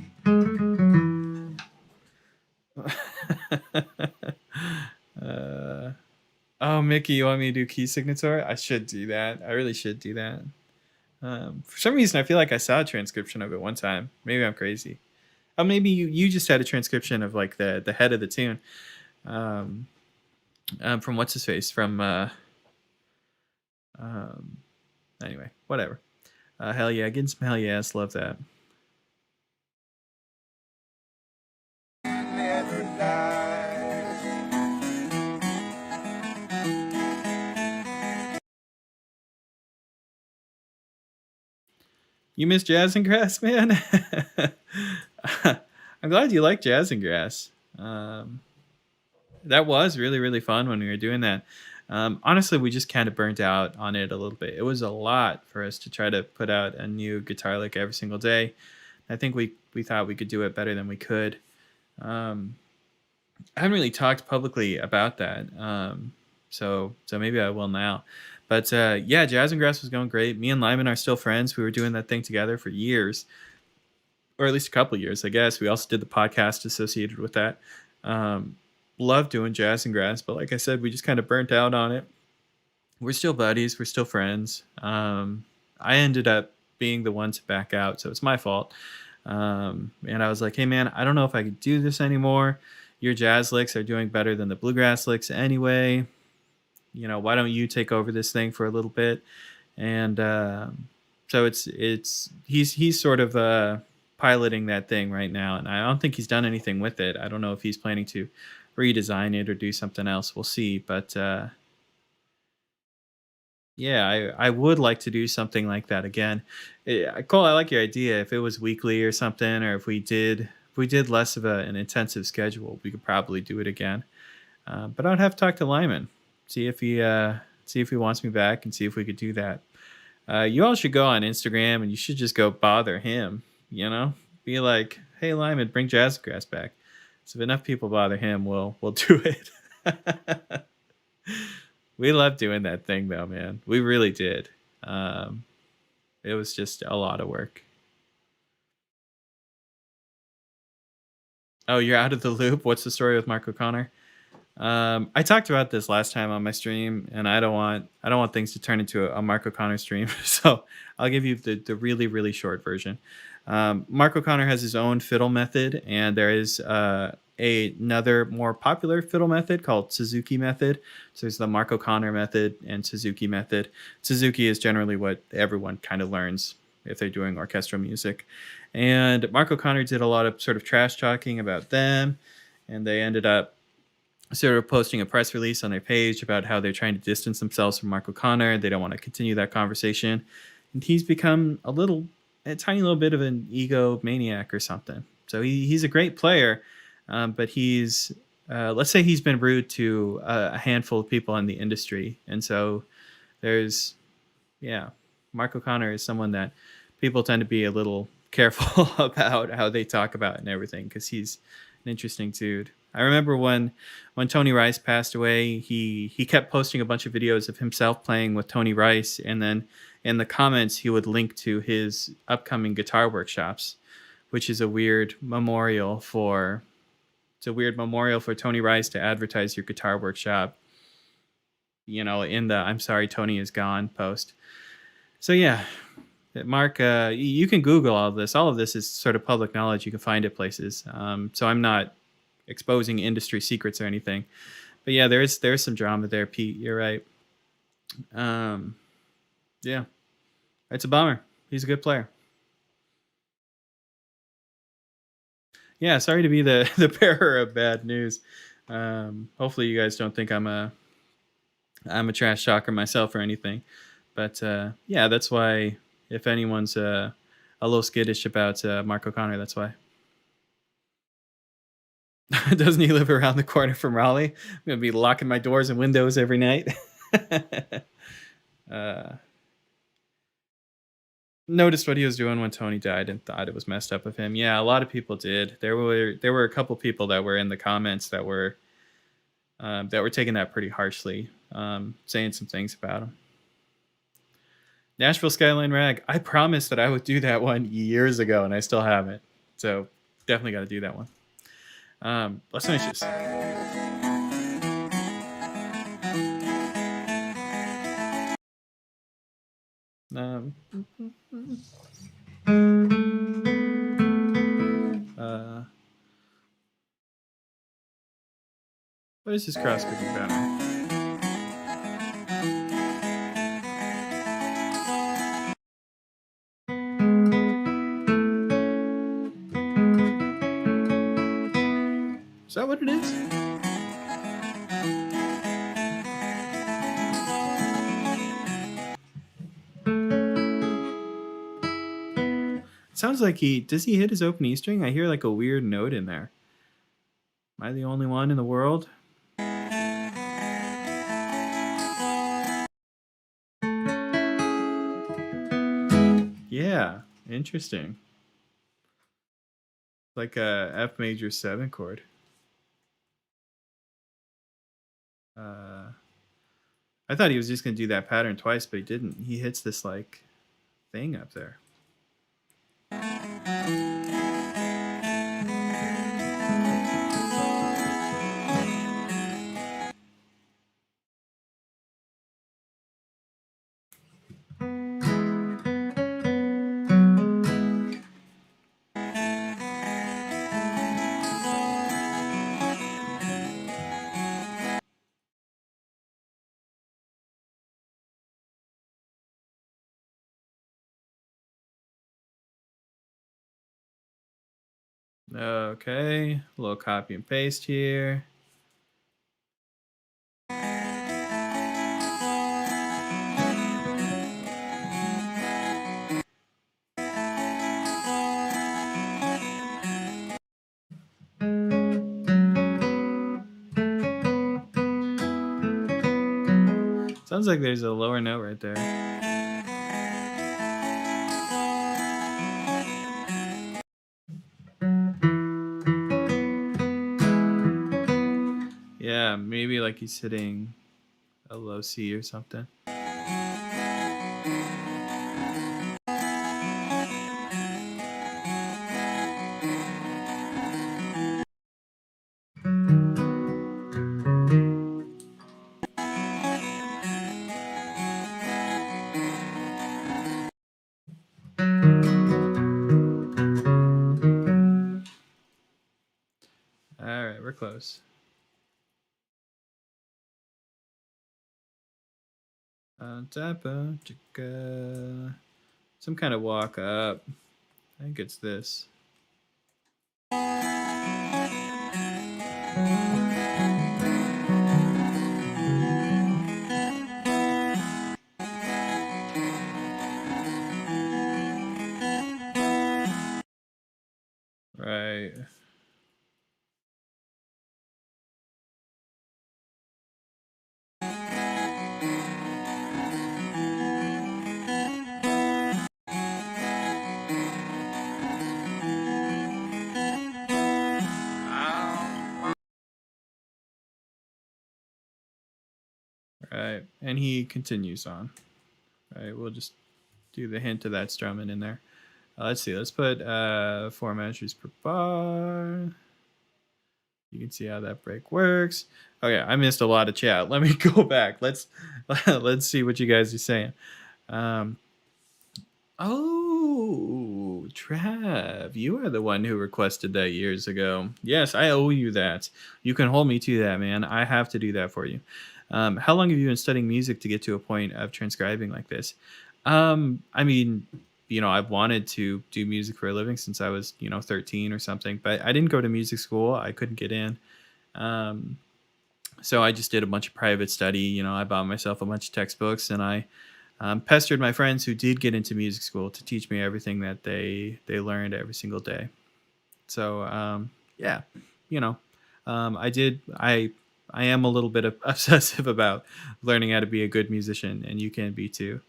Oh, Mickey, you want me to do key signature? I should do that. I really should do that. For some reason, I feel like I saw a transcription of it one time. Maybe I'm crazy. Oh, maybe you just had a transcription of like the head of the tune. From what's his face? From anyway, whatever. Hell yeah, getting some hell yes, love that. You miss Jazz and Grass, man? I'm glad you like Jazz and Grass. That was really, really fun when we were doing that. Honestly, we just kind of burnt out on it a little bit. It was a lot for us to try to put out a new guitar lick every single day. I think we thought we could do it better than we could. I haven't really talked publicly about that. So maybe I will now. But yeah, Jazz and Grass was going great. Me and Lyman are still friends. We were doing that thing together for years, or at least a couple of years, I guess. We also did the podcast associated with that. Love doing Jazz and Grass, but like I said, we just kind of burnt out on it. We're still buddies. We're still friends. I ended up being the one to back out, so it's my fault. And I was like, hey man, I don't know if I could do this anymore. Your jazz licks are doing better than the bluegrass licks anyway. You know, why don't you take over this thing for a little bit? And so he's sort of piloting that thing right now, and I don't think he's done anything with it. I don't know if he's planning to redesign it or do something else. We'll see. But yeah, I would like to do something like that again. Cole, I like your idea. If it was weekly or something, or if we did less of an intensive schedule, we could probably do it again. But I'd have to talk to Lyman, see if he wants me back, and see if we could do that. You all should go on Instagram, and you should just go bother him. You know, be like, "Hey, Lyman, bring Jazzgrass back." So if enough people bother him, we'll do it. We loved doing that thing, though, man. We really did. It was just a lot of work. Oh, you're out of the loop. What's the story with Mark O'Connor? I talked about this last time on my stream, and I don't want things to turn into a Mark O'Connor stream. So I'll give you the really, really short version. Mark O'Connor has his own fiddle method, and there is another more popular fiddle method called Suzuki method. So there's the Mark O'Connor method and Suzuki method. Suzuki is generally what everyone kind of learns if they're doing orchestral music. And Mark O'Connor did a lot of sort of trash talking about them, and they ended up sort of posting a press release on their page about how they're trying to distance themselves from Mark O'Connor. They don't want to continue that conversation. And he's become a tiny little bit of an egomaniac or something. So he's a great player, but he's, let's say he's been rude to a handful of people in the industry. And so Mark O'Connor is someone that people tend to be a little careful about how they talk about and everything, because he's an interesting dude. I remember when Tony Rice passed away, he kept posting a bunch of videos of himself playing with Tony Rice, and then in the comments he would link to his upcoming guitar workshops, which is a weird memorial for Tony Rice to advertise your guitar workshop, you know, in the "I'm sorry Tony is gone" post. So yeah, Mark, you can Google all of this. All of this is sort of public knowledge. You can find it places. So I'm not exposing industry secrets or anything. But yeah, there's some drama there, Pete. You're right. Yeah, it's a bummer. He's a good player. Yeah, sorry to be the bearer of bad news. Hopefully you guys don't think I'm a trash talker myself or anything. But yeah, that's why if anyone's a little skittish about Mark O'Connor, that's why. Doesn't he live around the corner from Raleigh? I'm going to be locking my doors and windows every night. Noticed what he was doing when Tony died and thought it was messed up of him. Yeah, a lot of people did. There were a couple people that were in the comments that were taking that pretty harshly, saying some things about him. Nashville Skyline Rag. I promised that I would do that one years ago, and I still haven't. So definitely got to do that one. Let's finish this. What is this cross picking pattern? Is that what it is? Sounds like does he hit his open E string? I hear like a weird note in there. Am I the only one in the world? Yeah, interesting. Like a F major 7 chord. I thought he was just going to do that pattern twice, but he didn't. He hits this like thing up there. Okay, a little copy and paste here. Sounds like there's a lower note right there. Yeah, maybe like he's hitting a low C or something. All right, we're close. Some kind of walk up. I think it's this. Right. Right. And he continues on. Right. We'll just do the hint of that strumming in there. Let's see. Let's put 4 measures per bar. You can see how that break works. Okay, I missed a lot of chat. Let me go back. Let's see what you guys are saying. Oh, Trav, you are the one who requested that years ago. Yes, I owe you that. You can hold me to that, man. I have to do that for you. How long have you been studying music to get to a point of transcribing like this? I mean, I've wanted to do music for a living since I was, 13 or something, but I didn't go to music school. I couldn't get in. So I just did a bunch of private study. I bought myself a bunch of textbooks, and I pestered my friends who did get into music school to teach me everything that they learned every single day. So yeah, I am a little bit obsessive about learning how to be a good musician, and you can be too.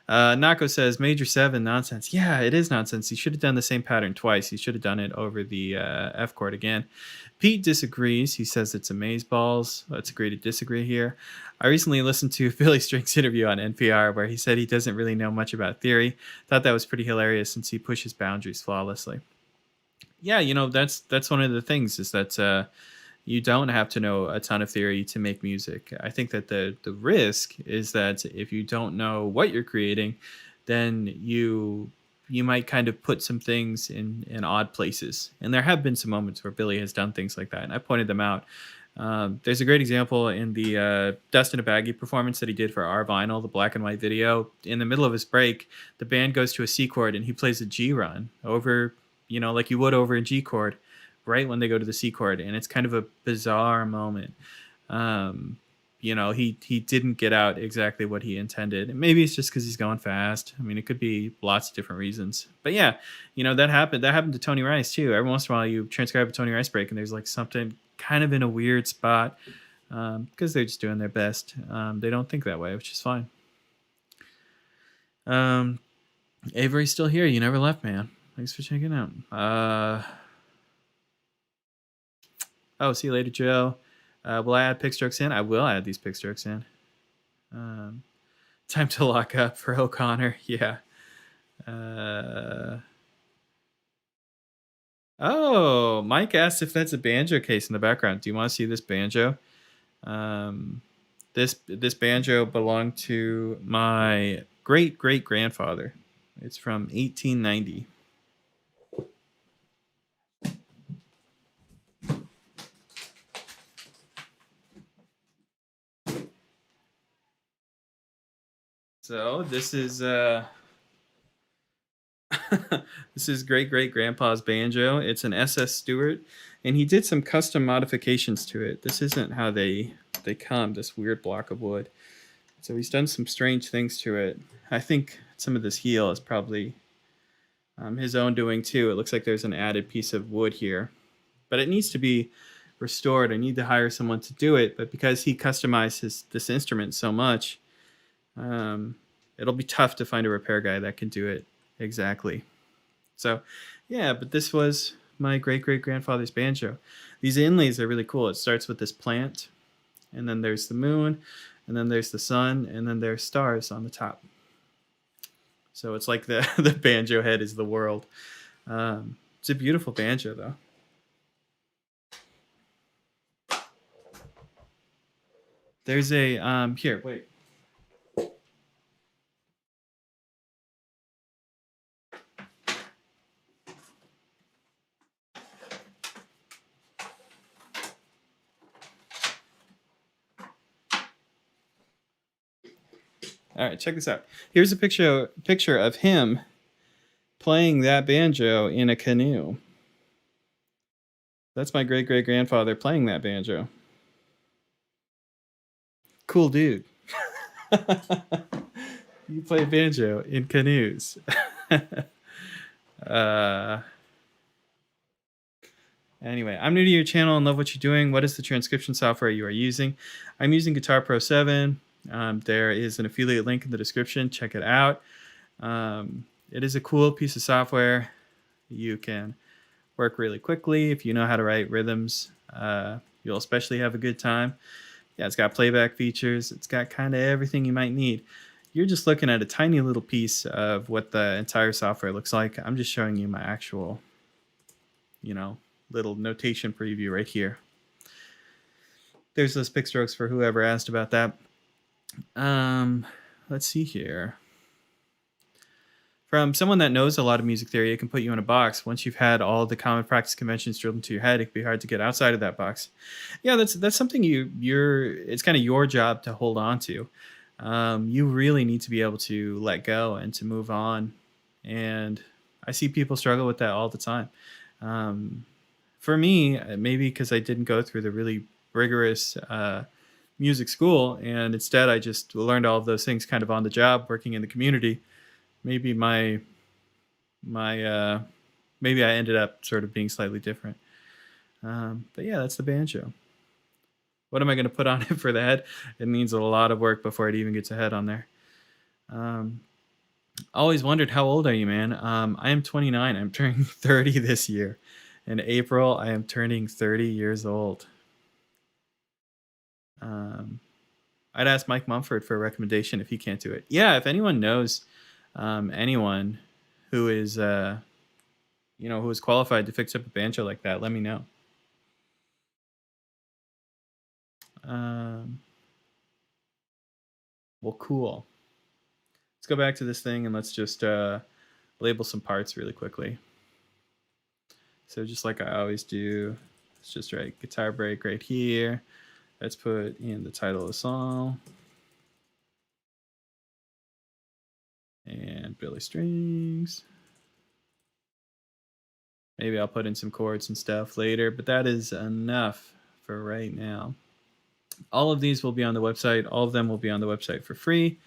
Nako says major 7 nonsense. Yeah, it is nonsense. He should have done the same pattern twice. He should have done it over the F chord again. Pete disagrees. He says it's amazeballs. Let's agree to disagree here. I recently listened to Billy Strink's interview on NPR where he said he doesn't really know much about theory. Thought that was pretty hilarious since he pushes boundaries flawlessly. Yeah, that's one of the things is that you don't have to know a ton of theory to make music. I think that the risk is that if you don't know what you're creating, then you might kind of put some things in odd places. And there have been some moments where Billy has done things like that, and I pointed them out. There's a great example in the Dust in a Baggie performance that he did for our vinyl, the black and white video. In the middle of his break, the band goes to a C chord and he plays a G run over, like you would over a G chord right when they go to the C chord. And it's kind of a bizarre moment. He didn't get out exactly what he intended. And maybe it's just because he's going fast. I mean, it could be lots of different reasons. But yeah, that happened. That happened to Tony Rice too. Every once in a while you transcribe a Tony Rice break and there's like something kind of in a weird spot because they're just doing their best. They don't think that way, which is fine. Avery's still here. You never left, man. Thanks for checking out. See you later, Joe. Will I add pick strokes in? I will add these pick strokes in. Time to lock up for O'Connor. Yeah. Mike asked if that's a banjo case in the background. Do you want to see this banjo? This banjo belonged to my great-great-grandfather. It's from 1890. So this is This is great-great-grandpa's banjo. It's an SS Stewart, and he did some custom modifications to it. This isn't how they come, this weird block of wood. So he's done some strange things to it. I think some of this heel is probably his own doing too. It looks like there's an added piece of wood here, but it needs to be restored. I need to hire someone to do it, but because he customized this instrument so much, it'll be tough to find a repair guy that can do it exactly. So yeah, but this was my great-great-grandfather's banjo. These inlays are really cool. It starts with this plant, and then there's the moon, and then there's the sun, and then there's stars on the top. So it's like the the banjo head is the world. It's a beautiful banjo though. There's a here, wait. All right, check this out. Here's a picture of him playing that banjo in a canoe. That's my great-great-grandfather playing that banjo. Cool dude. You play banjo in canoes. Anyway, I'm new to your channel and love what you're doing. What is the transcription software you are using? I'm using Guitar Pro 7. There is an affiliate link in the description. Check it out. It is a cool piece of software. You can work really quickly if you know how to write rhythms. You'll especially have a good time. Yeah, it's got playback features. It's got kind of everything you might need. You're just looking at a tiny little piece of what the entire software looks like. I'm just showing you my actual, little notation preview right here. There's those pick strokes for whoever asked about that. Let's see here. From someone that knows a lot of music theory, it can put you in a box. Once you've had all the common practice conventions drilled into your head, it can be hard to get outside of that box. Yeah, that's something it's kind of your job to hold on to. You really need to be able to let go and to move on. And I see people struggle with that all the time. For me, maybe because I didn't go through the really rigorous music school, and instead I just learned all of those things kind of on the job, working in the community. Maybe maybe I ended up sort of being slightly different. But yeah, that's the banjo. What am I going to put on it for the head? It needs a lot of work before it even gets a head on there. Always wondered, how old are you, man? I am 29. I'm turning 30 this year. In April, I am turning 30 years old. I'd ask Mike Mumford for a recommendation if he can't do it. Yeah, if anyone knows anyone who is who is qualified to fix up a banjo like that, let me know. Well, cool. Let's go back to this thing and let's just label some parts really quickly. So just like I always do, let's just write guitar break right here. Let's put in the title of the song. And Billy Strings. Maybe I'll put in some chords and stuff later, but that is enough for right now. All of these will be on the website. All of them will be on the website for free,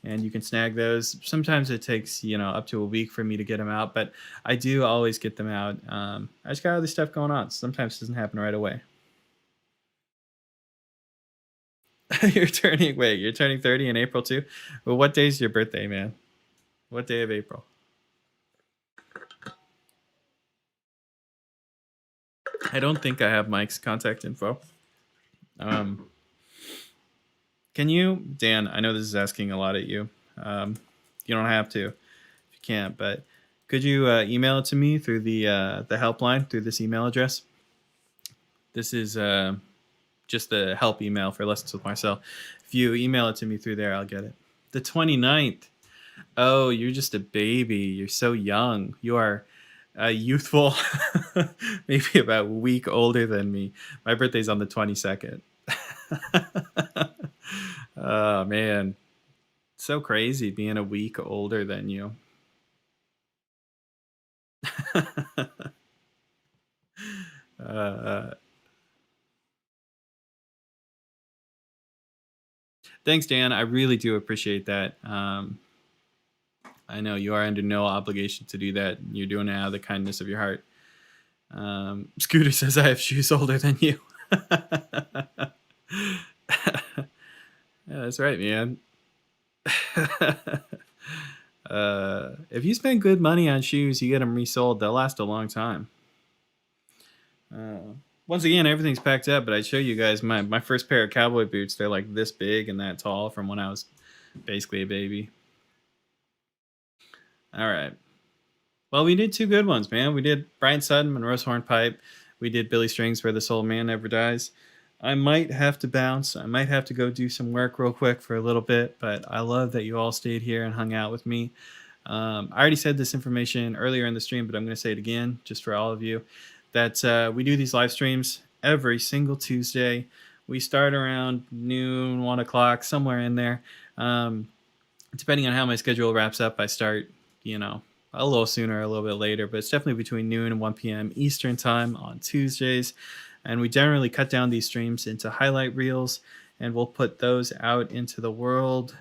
and you can snag those. Sometimes it takes, up to a week for me to get them out, but I do always get them out. I just got other stuff going on. Sometimes it doesn't happen right away. You're turning 30 in April too? Well, what day is your birthday, man? What day of April? I don't think I have Mike's contact info. Can you, Dan, I know this is asking a lot at you. You don't have to if you can't, but could you email it to me through the helpline, through this email address? This is just the help email for Lessons with Marcel. If you email it to me through there, I'll get it. The 29th. Oh, you're just a baby. You're so young. You are youthful, maybe about a week older than me. My birthday's on the 22nd. Oh, man. So crazy being a week older than you. uh, thanks, Dan. I really do appreciate that. I know you are under no obligation to do that. You're doing it out of the kindness of your heart. Scooter says I have shoes older than you. Yeah, that's right, man. If you spend good money on shoes, you get them resold. They'll last a long time. Once again, everything's packed up, but I show you guys my first pair of cowboy boots. They're like this big and that tall from when I was basically a baby. All right. Well, we did 2 good ones, man. We did Bryan Sutton, Monroe's Hornpipe. We did Billy Strings, Where the Soul Man Never Dies. I might have to bounce. I might have to go do some work real quick for a little bit, but I love that you all stayed here and hung out with me. I already said this information earlier in the stream, but I'm going to say it again just for all of you, that we do these live streams every single Tuesday. We start around noon, 1 o'clock, somewhere in there. Depending on how my schedule wraps up, I start, a little sooner, a little bit later, but it's definitely between noon and 1 p.m. Eastern time on Tuesdays. And we generally cut down these streams into highlight reels, and we'll put those out into the world,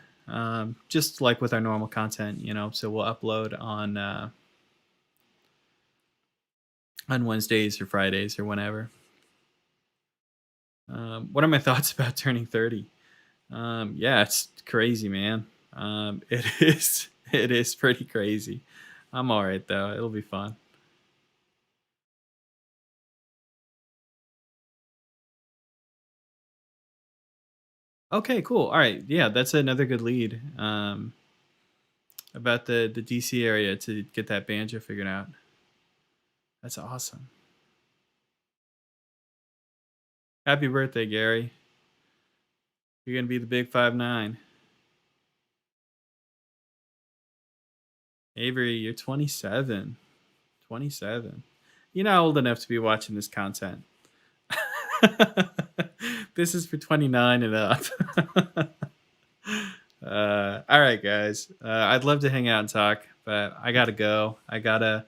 just like with our normal content, so we'll upload on Wednesdays or Fridays or whenever. What are my thoughts about turning 30? Yeah, it's crazy, man. It is pretty crazy. I'm all right, though. It'll be fun. Okay, cool. All right. Yeah, that's another good lead about the DC area to get that banjo figured out. That's awesome. Happy birthday, Gary. You're going to be the big 5'9". Avery, you're 27. 27. You're not old enough to be watching this content. This is for 29 and up. All right, guys. I'd love to hang out and talk, but I got to go. I got to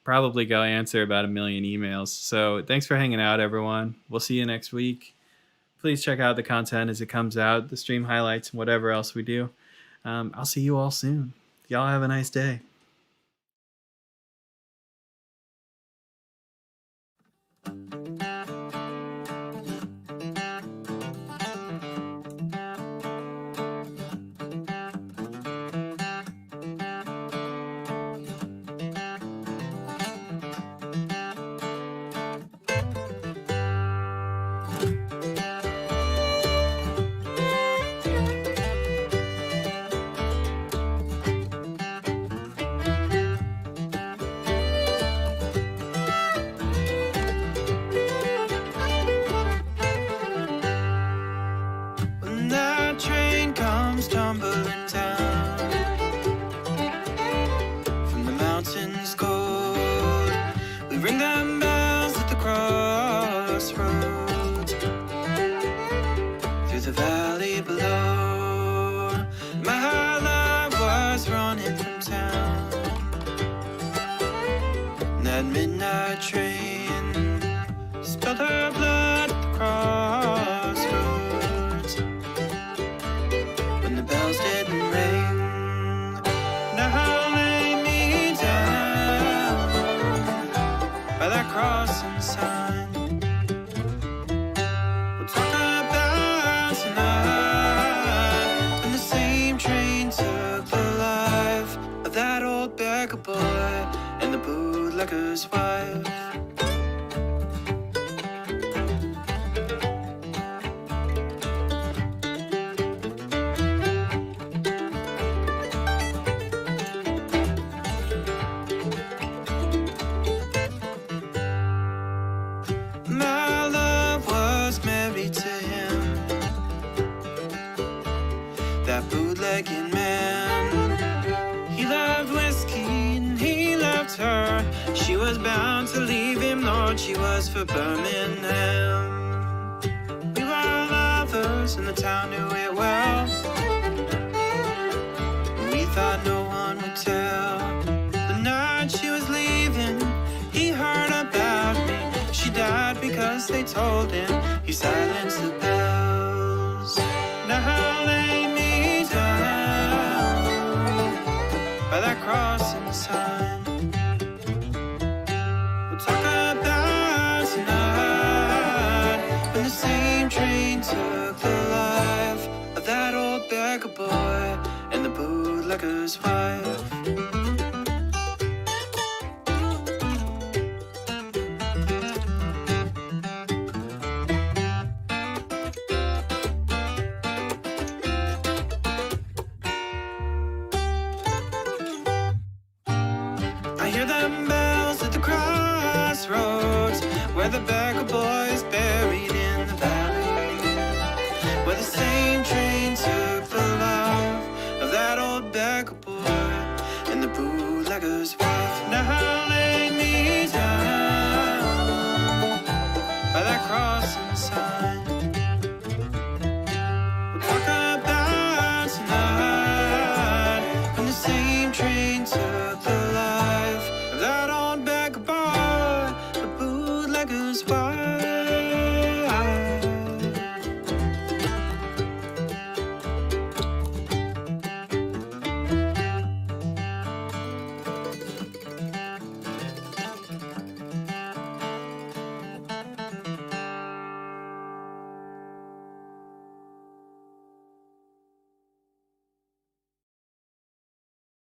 probably go answer about 1 million emails. So thanks for hanging out, everyone. We'll see you next week. Please check out the content as it comes out, the stream highlights, and whatever else we do. I'll see you all soon. Y'all have a nice day. When that train comes tumbling down from the mountains cold, we ring them bells at the crossroads through the valley below. My love was running from town. That midnight train spilled her blood at the crossroads. When the bells didn't ring, now lay me down by that crossing sign. We'll talk about tonight when the same train took the life of that old beggar boy and the bootlegger's wife. My love was married to him, that bootlegging man. He loved whiskey and he loved her. She was bound to leave him, Lord, she was for Birmingham. We were lovers and the town knew it well. We thought no one would tell. The night she was leaving, lies they told him, he silenced the bells. Now lay me down by that crossing sign. We'll talk about tonight when the same train took the life of that old beggar boy and the bootlegger's wife. I hear them bells at the crossroads where the beggar boy's buried in the valley, where the same train took the love of that old beggar boy and the bootlegger's wife.